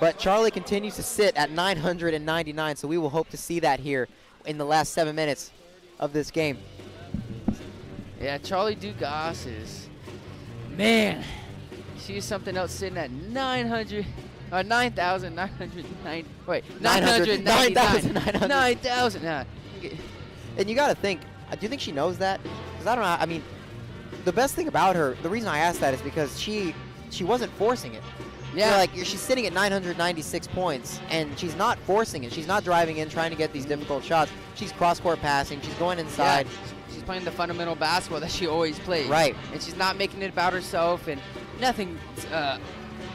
But Charlie continues to sit at 999, so we will hope to see that here in the last 7 minutes of this game. Yeah, Charlie Dugas is, man, she's something else sitting at 9,990. Wait, 999. 9,000. And you got to think, do you think she knows that? Because I don't know. I mean, the best thing about her, the reason I asked that is because she wasn't forcing it. Yeah, she's sitting at 996 points, and she's not forcing it. She's not driving in, trying to get these difficult shots. She's cross-court passing. She's going inside. Yeah, she's playing the fundamental basketball that she always plays. Right. And she's not making it about herself, and nothing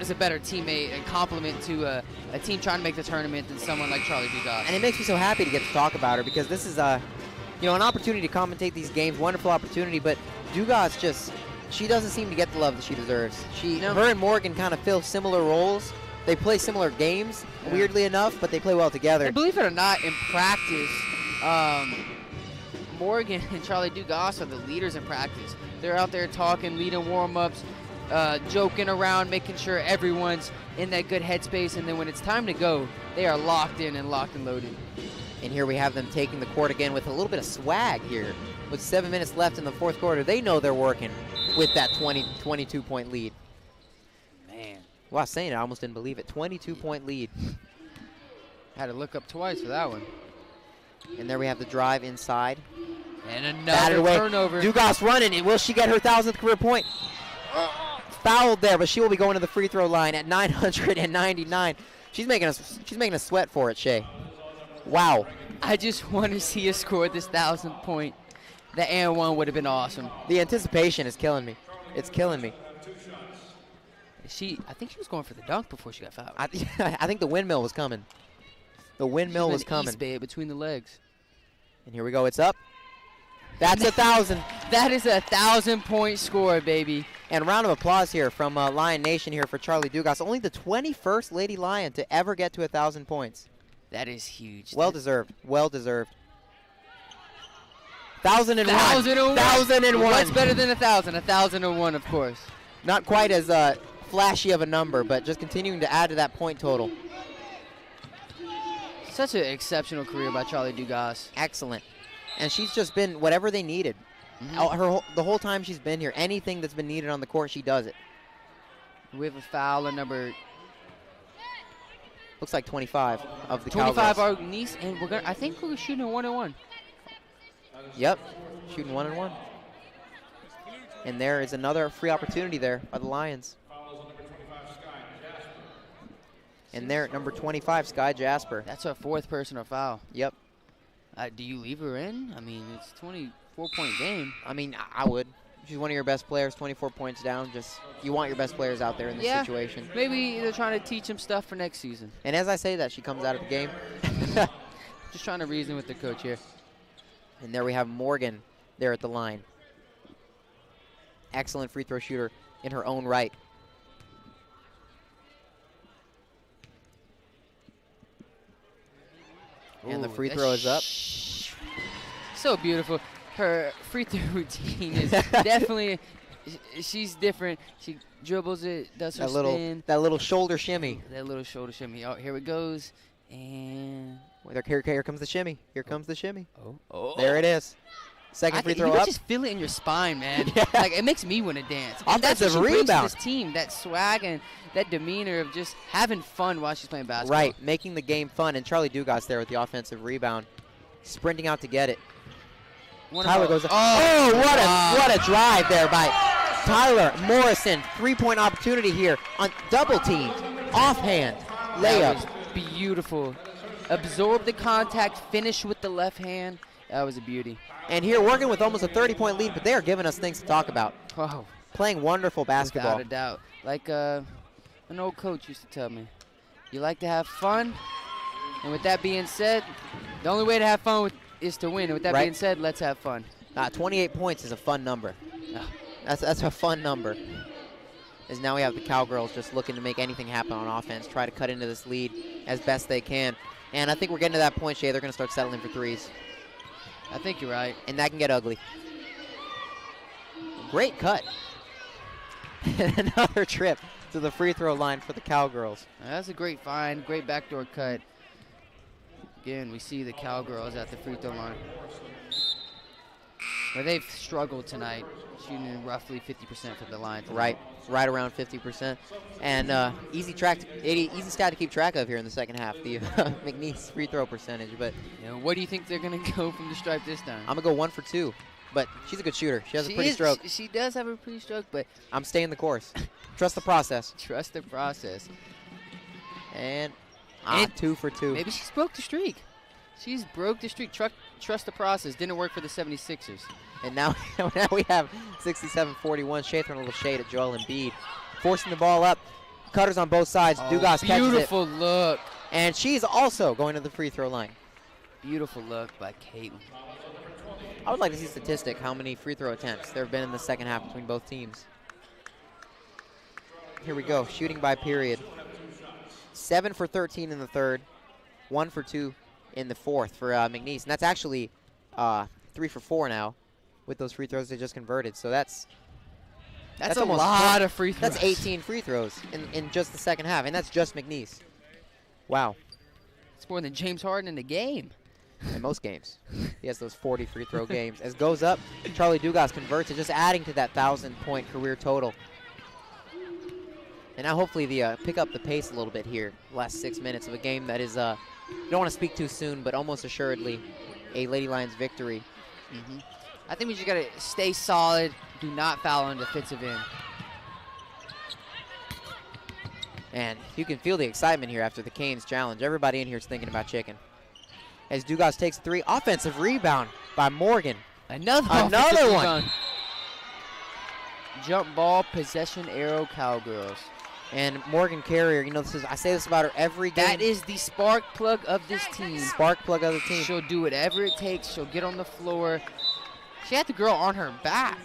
is a better teammate and complement to a team trying to make the tournament than someone like Charlie Dugas. And it makes me so happy to get to talk about her because this is an opportunity to commentate these games. Wonderful opportunity, but Dugas she doesn't seem to get the love that she deserves. Her and Morgan kind of fill similar roles. They play similar games, weirdly enough, but they play well together. And believe it or not, in practice, Morgan and Charlie Dugas are the leaders in practice. They're out there talking, leading warm-ups, joking around, making sure everyone's in that good headspace, and then when it's time to go, they are locked in and locked and loaded. And here we have them taking the court again with a little bit of swag here. With 7 minutes left in the fourth quarter, they know they're working with that 22-point lead. Man. Well, I was saying it, I almost didn't believe it. 22-point lead. Had to look up twice for that one. And there we have the drive inside. And another turnover. Dugas running it. Will she get her 1,000th career point? Fouled there, but she will be going to the free throw line at 999. She's making us sweat for it, Shay. Wow. I just want to see her score this 1,000th point. The and one would have been awesome. The anticipation is killing me. It's killing me. I think she was going for the dunk before she got fouled. I think the windmill was coming. The windmill was coming. East Bay between the legs. And here we go. It's up. That's 1,000. That is a 1,000-point score, baby. And a round of applause here from Lion Nation here for Charlie Dugas. Only the 21st Lady Lion to ever get to 1,000 points. That is huge. Well deserved. Well deserved. 1,001. 1,001. What's better than 1,000? 1,001, of course. Not quite as flashy of a number, but just continuing to add to that point total. Such an exceptional career by Charlie Dugas. Excellent. And she's just been whatever they needed. The whole time she's been here, anything that's been needed on the court, she does it. We have a foul on number... Looks like 25 of the 25 Cowgirls. our niece, and I think we're shooting a 1-on-1. Yep, shooting 1-on-1. And there is another free opportunity there by the Lions. And there at number 25, Sky Jasper. That's our fourth personal foul. Yep. Do you leave her in? I mean, it's a 24-point game. I mean, I would. She's one of your best players, 24 points down. Just you want your best players out there in this situation. Maybe they're trying to teach him stuff for next season. And as I say that, she comes out of the game. Just trying to reason with the coach here. And there we have Morgan there at the line. Excellent free throw shooter in her own right. And the free throw is up. So beautiful. Her free throw routine is definitely, she's different. She dribbles it, does her spin. That little shoulder shimmy. That little shoulder shimmy. Oh, here it goes. And here comes the shimmy. Here comes the shimmy. Oh. There it is. Second free throw you up. You just feel it in your spine, man. Like, it makes me want to dance. And Offensive that's what she brings rebound. to this team, that swag and that demeanor of just having fun while she's playing basketball. Right, making the game fun. And Charlie Dugas there with the offensive rebound, sprinting out to get it. Tyler goes. What a drive there by Tyler Morrison. 3-point opportunity here on double teamed, offhand layup. That was beautiful. Absorb the contact, finish with the left hand. That was a beauty. And here working with almost a 30-point lead, but they are giving us things to talk about. Wow. Playing wonderful basketball. Without a doubt. Like an old coach used to tell me, you like to have fun. And with that being said, the only way to have fun is to win. And with that being said, let's have fun. 28 points is a fun number. That's a fun number. As now we have the Cowgirls just looking to make anything happen on offense, try to cut into this lead as best they can. And I think we're getting to that point, Shay, they're going to start settling for threes. I think you're right. And that can get ugly. Great cut. Another trip to the free throw line for the Cowgirls. That's a great find, great backdoor cut. Again, we see the Cowgirls at the free throw line. But they've struggled tonight, shooting roughly 50% from the line tonight. Right around 50%. And easy stat to keep track of here in the second half, the McNeese free throw percentage. But what do you think they're going to go from the stripe this time? I'm going to go 1 for 2. But she's a good shooter. She has a pretty stroke. She does have a pretty stroke, but I'm staying the course. Trust the process. Trust the process. And 2 for 2. Maybe she's broke the streak. She's broke the streak. Trust the process. Didn't work for the 76ers. And now we have 67-41. Shea throwing a little shade at Joel Embiid. Forcing the ball up. Cutters on both sides. Oh, Dugas catches it. beautiful look. And she's also going to the free throw line. Beautiful look by Caitlin. I would like to see a statistic how many free throw attempts there have been in the second half between both teams. Here we go, shooting by period. 7 for 13 in the third, 1 for 2 in the fourth for McNeese. And that's actually 3 for 4 now with those free throws they just converted. So that's a almost lot of free throws. That's 18 free throws in just the second half, and that's just McNeese. Wow. It's more than James Harden in the game. In most games. He has those 40 free throw games. As goes up, Charlie Dugas converts it, just adding to that 1,000-point career total. And now hopefully the pick up the pace a little bit here. Last 6 minutes of a game that is, don't want to speak too soon, but almost assuredly a Lady Lions victory. I think we just got to stay solid, do not foul on the defensive end. And you can feel the excitement here after the Canes challenge. Everybody in here is thinking about chicken. As Dugas takes 3, offensive rebound by Morgan. Another one. Rebound. Jump ball, possession arrow, Cowgirls. And Morgan Carrier, you know, I say this about her every game. That is the spark plug of this team. Spark plug of the team. She'll do whatever it takes. She'll get on the floor. She had the girl on her back.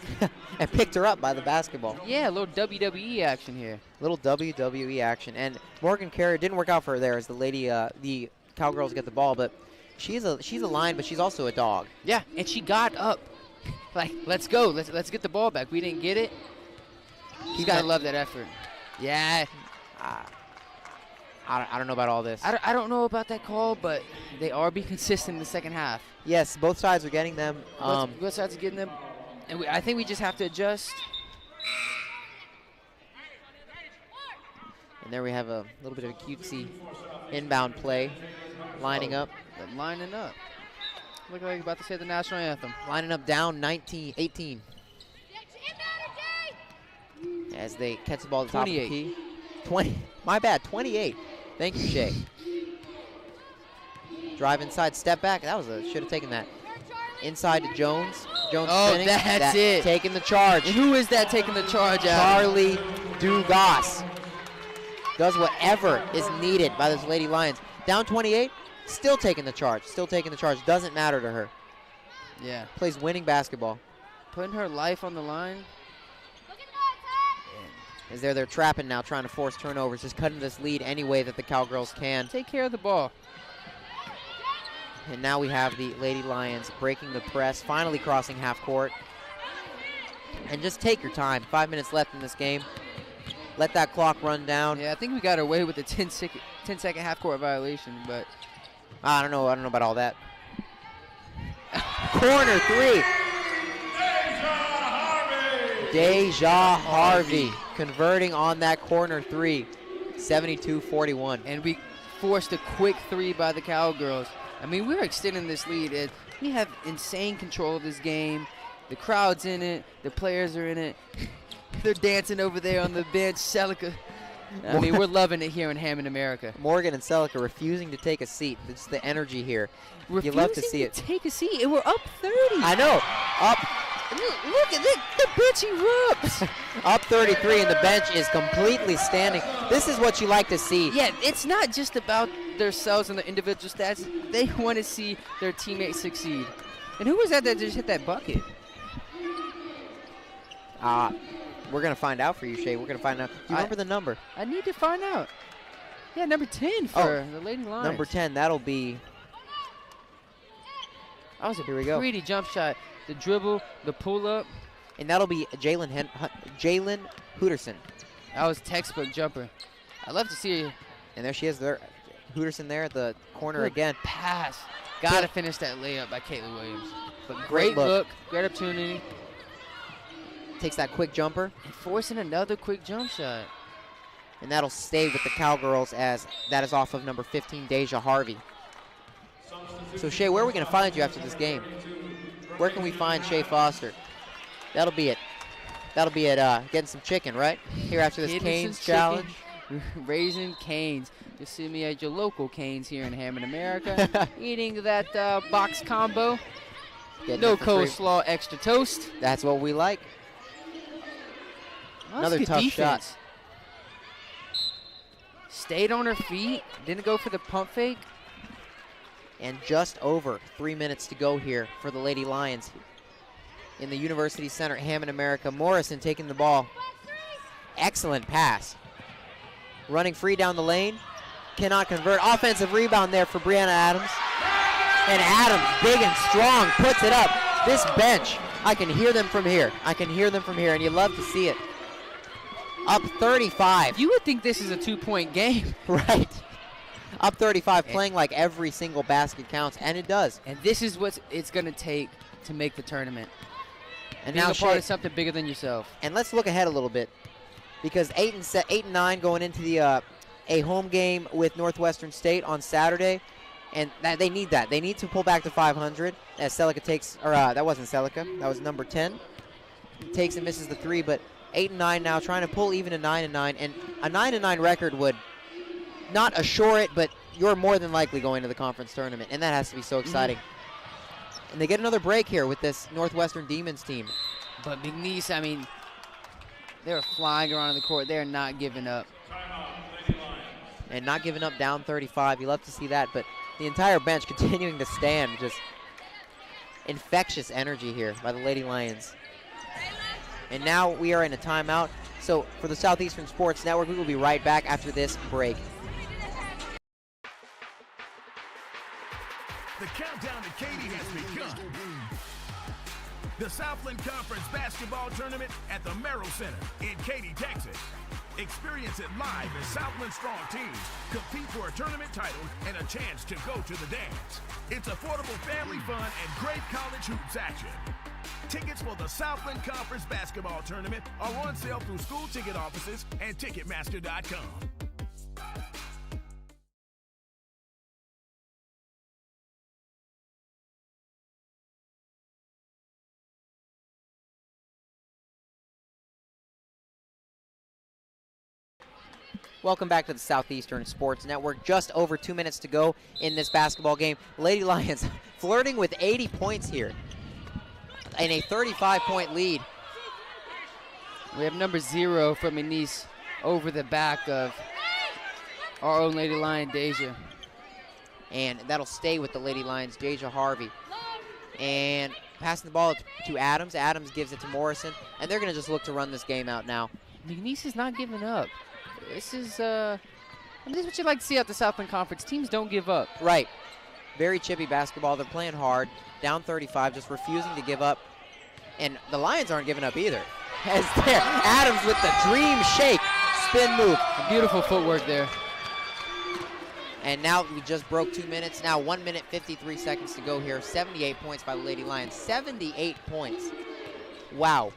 And picked her up by the basketball. Yeah, a little WWE action here. Little WWE action. And Morgan Carrier didn't work out for her there as the Cowgirls get the ball, but she's a line, but she's also a dog. Yeah, and she got up. Like, let's go. Let's get the ball back. We didn't get it. You gotta love that effort. Yeah. I don't know about all this. I don't know about that call, but they are being consistent in the second half. Yes, both sides are getting them. Both sides are getting them. And I think we just have to adjust. And there we have a little bit of a cutesy inbound play. Lining up. Lining up. Look like about to say the national anthem. Lining up down 18. As they catch the ball at the top of the key. 20. My bad, 28. Thank you, Shay. Drive inside, step back. That was should have taken that. Inside to Jones. Jones spinning. That's it. Taking the charge. And who is that taking the charge out? Charlie Dugas. Does whatever is needed by those Lady Lions. Down 28, still taking the charge. Doesn't matter to her. Yeah. Plays winning basketball. Putting her life on the line. As they're trapping now, trying to force turnovers, just cutting this lead any way that the Cowgirls can. Take care of the ball. And now we have the Lady Lions breaking the press, finally crossing half court. And just take your time. 5 minutes left in this game. Let that clock run down. Yeah, I think we got away with the 10-second half-court violation, but I don't know about all that. Corner 3. Deja Harvey converting on that corner 3. 72-41. And we forced a quick 3 by the Cowgirls. I mean, we're extending this lead. We have insane control of this game. The crowd's in it. The players are in it. They're dancing over there on the bench. Celica. I mean, we're loving it here in Hammond, America. Morgan and Celica refusing to take a seat. It's the energy here. Refusing you love to see it. Take a seat, and we're up 30. I know. Up. Look at this. The bench erupts. Up 33, and the bench is completely standing. This is what you like to see. Yeah, it's not just about themselves and their individual stats. They want to see their teammates succeed. And who was that just hit that bucket? We're going to find out for you, Shay. We're going to find out. Do you remember the number? I need to find out. Yeah, number 10 for the Lady Lions. Number 10, that'll be. That was a Here we go. pretty jump shot. The dribble, the pull-up. And that'll be Jalen Hooterson. That was textbook jumper. I love to see her. And there she is, Hooterson there at the corner Good again. Pass. Got to finish that layup by Caitlin Williams. But Great look. Great opportunity. Takes that quick jumper. And forcing another quick jump shot. And that'll stay with the Cowgirls as that is off of number 15, Deja Harvey. So, Shay, where are we going to find you after this game? Where can we find Shay Foster? That'll be it. That'll be it, getting some chicken, right? Here after this Canes challenge. Raising Canes. You'll see me at your local Canes here in Hammond, America. Eating that box combo. No coleslaw, extra toast. That's what we like. Oh, Another tough shot. stayed on her feet, didn't go for the pump fake. And just over 3 minutes to go here for the Lady Lions. In the University Center, Hammond America. Morrison taking the ball. Excellent pass. Running free down the lane. Cannot convert. Offensive rebound there for Brianna Adams. And Adams, big and strong, puts it up. This bench, I can hear them from here. I can hear them from here, and you love to see it. Up 35. You would think this is a 2-point game. Right. Up 35, playing like every single basket counts, and it does. And this is what it's going to take to make the tournament. And being now a part Shay, of something bigger than yourself. And let's look ahead a little bit, because 8 and 9 going into the a home game with Northwestern State on Saturday, and they need that. They need to pull back to 500 as Celica takes, or that wasn't Celica, that was number 10. Takes and misses the 3, but 8 and 9 now, trying to pull even a 9 and 9, and a 9 and 9 record would not assure it, but you're more than likely going to the conference tournament, and that has to be so exciting. And they get another break here with this Northwestern Demons team. But McNeese, I mean, they're flying around the court. They're not giving up. And not giving up down 35. You love to see that, but the entire bench continuing to stand. Just infectious energy here by the Lady Lions. And now we are in a timeout. So for the Southeastern Sports Network, we will be right back after this break. The countdown to Katy has begun. The Southland Conference Basketball Tournament at the Merrill Center in Katy, Texas. Experience it live as Southland strong teams compete for a tournament title and a chance to go to the dance. It's affordable family fun and great college hoops action. Tickets for the Southland Conference Basketball Tournament are on sale through school ticket offices and Ticketmaster.com. Welcome back to the Southeastern Sports Network. Just over 2 minutes to go in this basketball game. Lady Lions flirting with 80 points here in a 35-point lead. We have number 0 from McNeese over the back of our own Lady Lion, Deja. And that'll stay with the Lady Lions, Deja Harvey. And passing the ball to Adams. Adams gives it to Morrison. And they're going to just look to run this game out now. McNeese is not giving up. This is this is what you like to see out the Southland Conference. Teams don't give up. Right. Very chippy basketball. They're playing hard. Down 35, just refusing to give up. And the Lions aren't giving up either. As there, Adams with the dream shake, spin move. Beautiful footwork there. And now we just broke 2 minutes. Now 1 minute, 53 seconds to go here. 78 points by the Lady Lions. 78 points. Wow.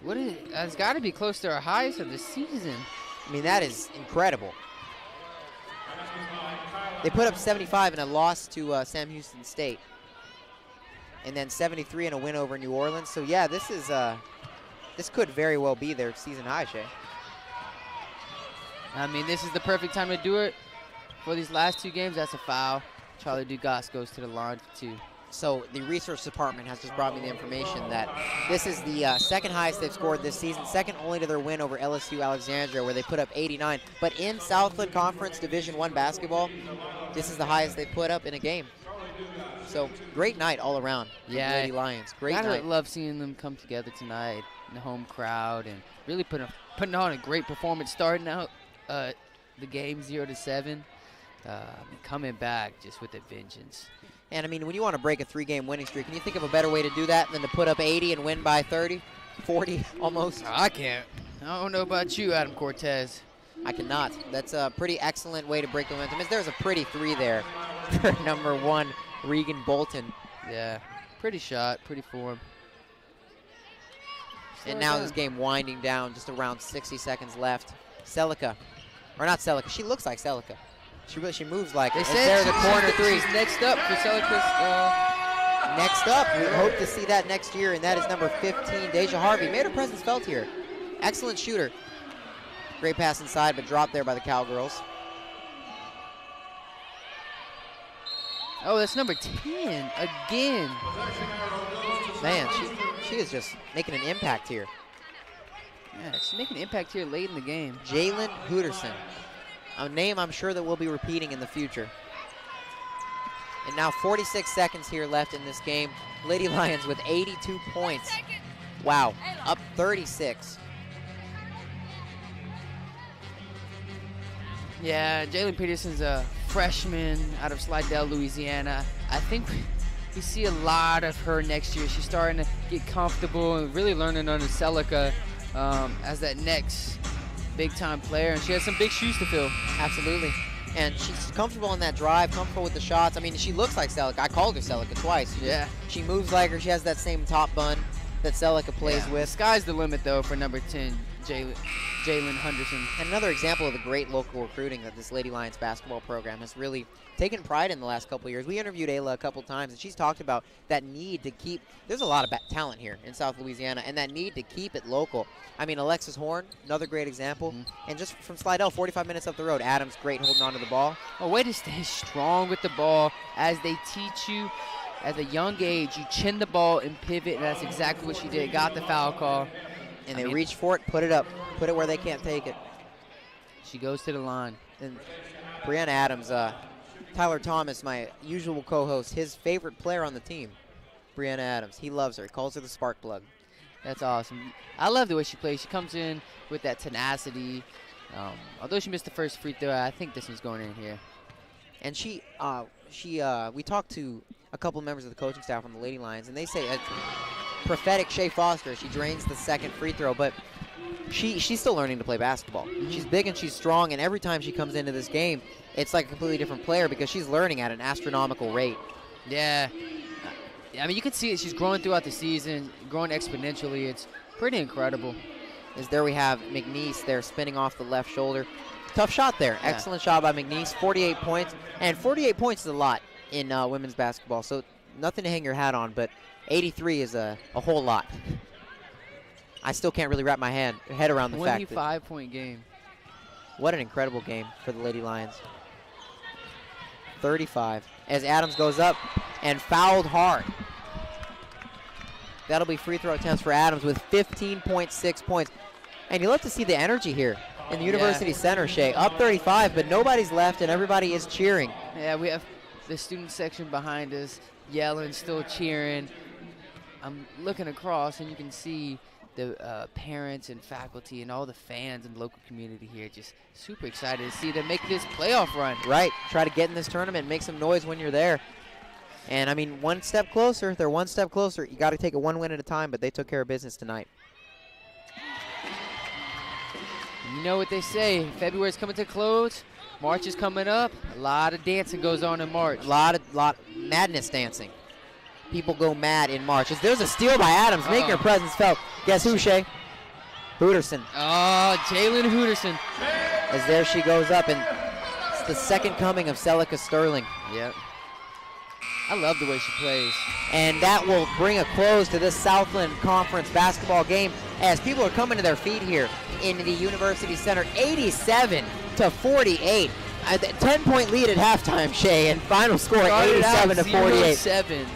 It's got to be close to our highest of the season. I mean, that is incredible. They put up 75 in a loss to Sam Houston State. And then 73 in a win over New Orleans. So, yeah, this could very well be their season high, Shay. I mean, this is the perfect time to do it. For these last 2 games, that's a foul. Charlie Dugas goes to the line for 2. So the research department has just brought me the information that this is the second highest they've scored this season, second only to their win over LSU Alexandria, where they put up 89. But in Southland Conference Division I basketball, this is the highest they've put up in a game. So great night all around. Yeah, Lady Lions, great night. I love seeing them come together tonight in the home crowd and really putting on a great performance, starting out the game 0-7, coming back just with a vengeance. And, I mean, when you want to break a 3-game winning streak, can you think of a better way to do that than to put up 80 and win by 30, 40 almost? I can't. I don't know about you, Adam Cortez. I cannot. That's a pretty excellent way to break the momentum. There's a pretty 3 there for number 1, Regan Bolton. Yeah, pretty shot, pretty form. And now this game winding down, just around 60 seconds left. Celica, or not Celica, she looks like Celica. She moves like they it. said There's the corner 3. She's next up for Celica's. Next up, we hope to see that next year, and that is number 15, Deja Harvey. Made her presence felt here. Excellent shooter. Great pass inside, but dropped there by the Cowgirls. Oh, that's number 10 again. Man, she is just making an impact here. Yeah, she's making an impact here late in the game. Jalen Hooterson, a name I'm sure that we'll be repeating in the future. And now 46 seconds here left in this game. Lady Lions with 82 points. Wow, up 36. Yeah, Jalen Peterson's a freshman out of Slidell, Louisiana. I think we see a lot of her next year. She's starting to get comfortable and really learning under Celica as that next big-time player, and she has some big shoes to fill. Absolutely. And she's comfortable in that drive, comfortable with the shots. I mean, she looks like Celica. I called her Celica twice. Yeah. She moves like her. She has that same top bun that Celica plays with. Sky's the limit, though, for number 10, Jalen Henderson. And another example of the great local recruiting that this Lady Lions basketball program has really taken pride in the last couple of years. We interviewed Ayla a couple times, and she's talked about that need to keep – there's a lot of talent here in South Louisiana, and that need to keep it local. I mean, Alexis Horn, another great example. And just from Slidell, 45 minutes up the road, Adams, great holding on to the ball. A way to stay strong with the ball as they teach you at a young age. You chin the ball and pivot, and that's exactly what she did. Got the foul call. And they reach for it, put it up, put it where they can't take it. She goes to the line. And Brianna Adams, Tyler Thomas, my usual co-host, his favorite player on the team, Brianna Adams. He loves her. He calls her the spark plug. That's awesome. I love the way she plays. She comes in with that tenacity. Although she missed the first free throw, I think this one's going in here. And we talked to a couple members of the coaching staff on the Lady Lions, and they say prophetic Shea Foster. She drains the second free throw, but she's still learning to play basketball. She's big and she's strong, and every time she comes into this game, it's like a completely different player because she's learning at an astronomical rate. Yeah. I mean, you can see it. She's growing throughout the season, growing exponentially. It's pretty incredible. As there we have McNeese there spinning off the left shoulder. Tough shot there. Yeah. Excellent shot by McNeese. 48 points. And 48 points is a lot in women's basketball, so nothing to hang your hat on, but 83 is a whole lot. I still can't really wrap my head around the fact that 25-point game. What an incredible game for the Lady Lions. 35 as Adams goes up and fouled hard. That'll be free throw attempts for Adams with 15.6 points. And you love to see the energy here in the University Center, Shea. Up 35, but nobody's left and everybody is cheering. Yeah, we have the student section behind us yelling, still cheering. I'm looking across and you can see the parents and faculty and all the fans and local community here just super excited to see them make this playoff run. Right, try to get in this tournament, make some noise when you're there. And I mean, one step closer, they're one step closer. You got to take it one win at a time, but they took care of business tonight. You know what they say, February's coming to a close, March is coming up. A lot of dancing goes on in March. A lot madness dancing. People go mad in March. As there's a steal by Adams, making her presence felt. Guess who, Shea? Hooterson. Oh, Jalen Hooterson. As there she goes up, and it's the second coming of Celica Sterling. Yep. I love the way she plays. And that will bring a close to this Southland Conference basketball game as people are coming to their feet here in the University Center. 87-48. A 10-point lead at halftime, Shea, and final score 87-48.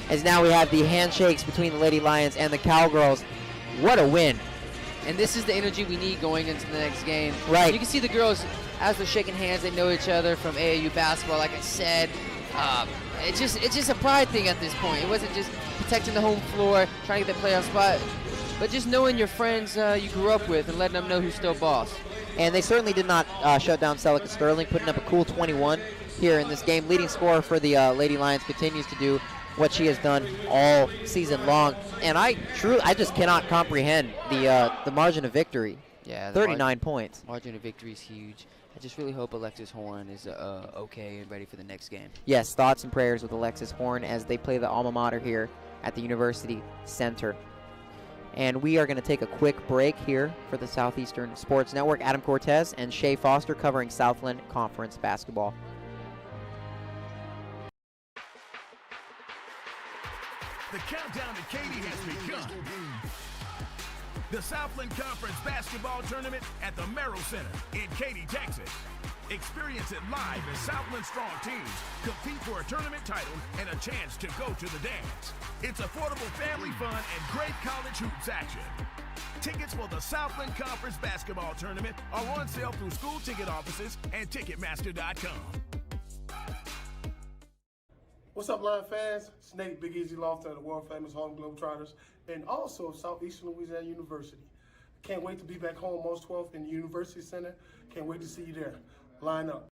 As now we have the handshakes between the Lady Lions and the Cowgirls. What a win. And this is the energy we need going into the next game. Right. You can see the girls, as they're shaking hands, they know each other from AAU basketball, like I said. It's just a pride thing at this point. It wasn't just protecting the home floor, trying to get that playoff spot, but just knowing your friends you grew up with and letting them know who's still boss. And they certainly did not shut down Celica Sterling, putting up a cool 21 here in this game. Leading scorer for the Lady Lions continues to do what she has done all season long. And I just cannot comprehend the margin of victory. Yeah, 39 points. Margin of victory is huge. I just really hope Alexis Horn is okay and ready for the next game. Yes, thoughts and prayers with Alexis Horn as they play the alma mater here at the University Center. And we are going to take a quick break here for the Southeastern Sports Network. Adam Cortez and Shea Foster covering Southland Conference basketball. The countdown to Katy has begun. The Southland Conference basketball tournament at the Merrill Center in Katy, Texas. Experience it live as Southland strong teams compete for a tournament title and a chance to go to the dance. It's affordable family fun and great college hoops action. Tickets for the Southland Conference Basketball Tournament are on sale through school ticket offices and Ticketmaster.com. What's up, Lion fans? It's Nate Big Easy Lofton of the world-famous Harlem Globetrotters and also Southeastern Louisiana University. Can't wait to be back home March 12th in the University Center. Can't wait to see you there. Line up.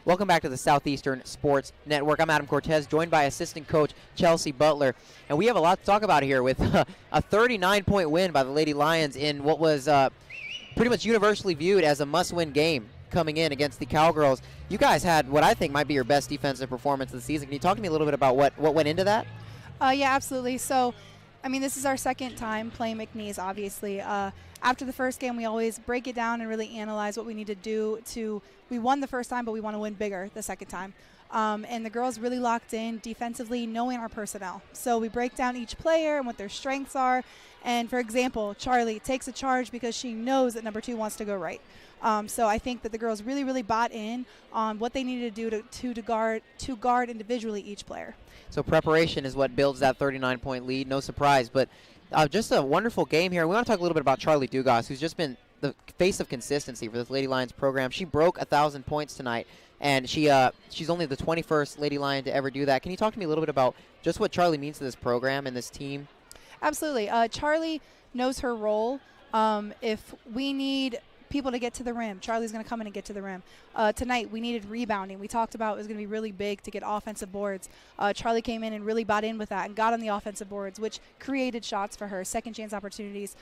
Welcome back to the Southeastern Sports Network. I'm Adam Cortez, joined by assistant coach Chelsea Butler. And we have a lot to talk about here with a 39-point win by the Lady Lions in what was pretty much universally viewed as a must-win game coming in against the Cowgirls. You guys had what I think might be your best defensive performance of the season. Can you talk to me a little bit about what went into that? Yeah, absolutely. So, I mean, this is our second time playing McNeese, obviously. After the first game, we always break it down and really analyze what we need to do we won the first time, but we want to win bigger the second time. And the girls really locked in defensively, knowing our personnel. So we break down each player and what their strengths are. And, for example, Charlie takes a charge because she knows that number 2 wants to go right. So I think that the girls really, really bought in on what they needed to do to guard individually each player. So preparation is what builds that 39-point lead. No surprise, but just a wonderful game here. We want to talk a little bit about Charlie Dugas, who's just been the face of consistency for this Lady Lions program. She broke 1,000 points tonight, and she's only the 21st Lady Lion to ever do that. Can you talk to me a little bit about just what Charlie means to this program and this team? Absolutely. Charlie knows her role. If we need people to get to the rim, Charlie's going to come in and get to the rim. Tonight, we needed rebounding. We talked about it was going to be really big to get offensive boards. Charlie came in and really bought in with that and got on the offensive boards, which created shots for her, second chance opportunities.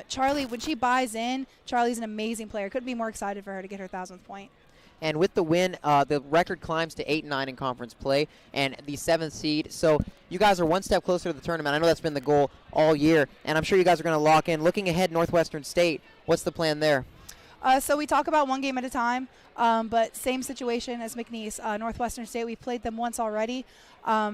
Charlie, when she buys in, Charlie's an amazing player. Couldn't be more excited for her to get her 1,000th point. And with the win, the record climbs to 8-9 in conference play and the 7th seed. So you guys are one step closer to the tournament. I know that's been the goal all year, and I'm sure you guys are going to lock in. Looking ahead, Northwestern State, what's the plan there? So we talk about one game at a time, but same situation as McNeese. Northwestern State, we've played them once already.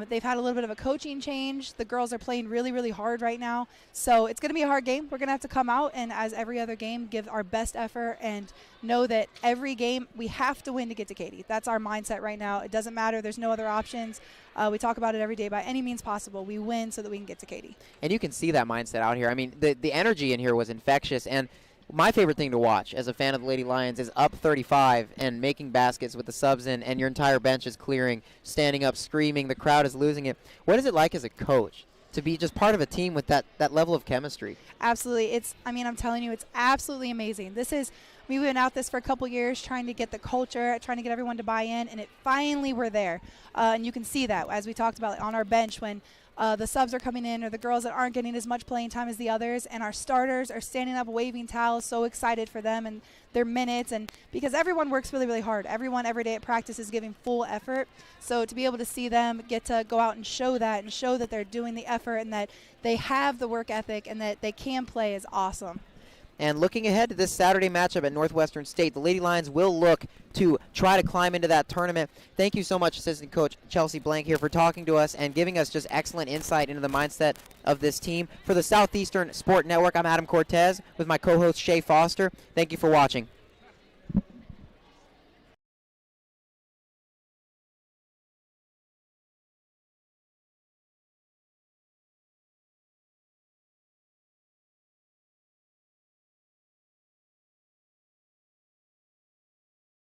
They've had a little bit of a coaching change. The girls are playing really, really hard right now. So it's going to be a hard game. We're going to have to come out and, as every other game, give our best effort and know that every game we have to win to get to Katy. That's our mindset right now. It doesn't matter. There's no other options. We talk about it every day. By any means possible, we win so that we can get to Katy. And you can see that mindset out here. I mean, the energy in here was infectious. And my favorite thing to watch as a fan of the Lady Lions is up 35 and making baskets with the subs in, and your entire bench is clearing, standing up, screaming. The crowd is losing it. What is it like as a coach to be just part of a team with that level of chemistry? Absolutely. I'm telling you, it's absolutely amazing. We've been out this for a couple years trying to get the culture, trying to get everyone to buy in, and finally we're there. And you can see that, as we talked about on our bench when the subs are coming in, or the girls that aren't getting as much playing time as the others, and our starters are standing up waving towels, so excited for them and their minutes, and because everyone works really, really hard. Everyone every day at practice is giving full effort, so to be able to see them get to go out and show that they're doing the effort and that they have the work ethic and that they can play is awesome. And looking ahead to this Saturday matchup at Northwestern State, the Lady Lions will look to try to climb into that tournament. Thank you so much, Assistant Coach Chelsea Blank here, for talking to us and giving us just excellent insight into the mindset of this team. For the Southeastern Sport Network, I'm Adam Cortez with my co-host Shay Foster. Thank you for watching.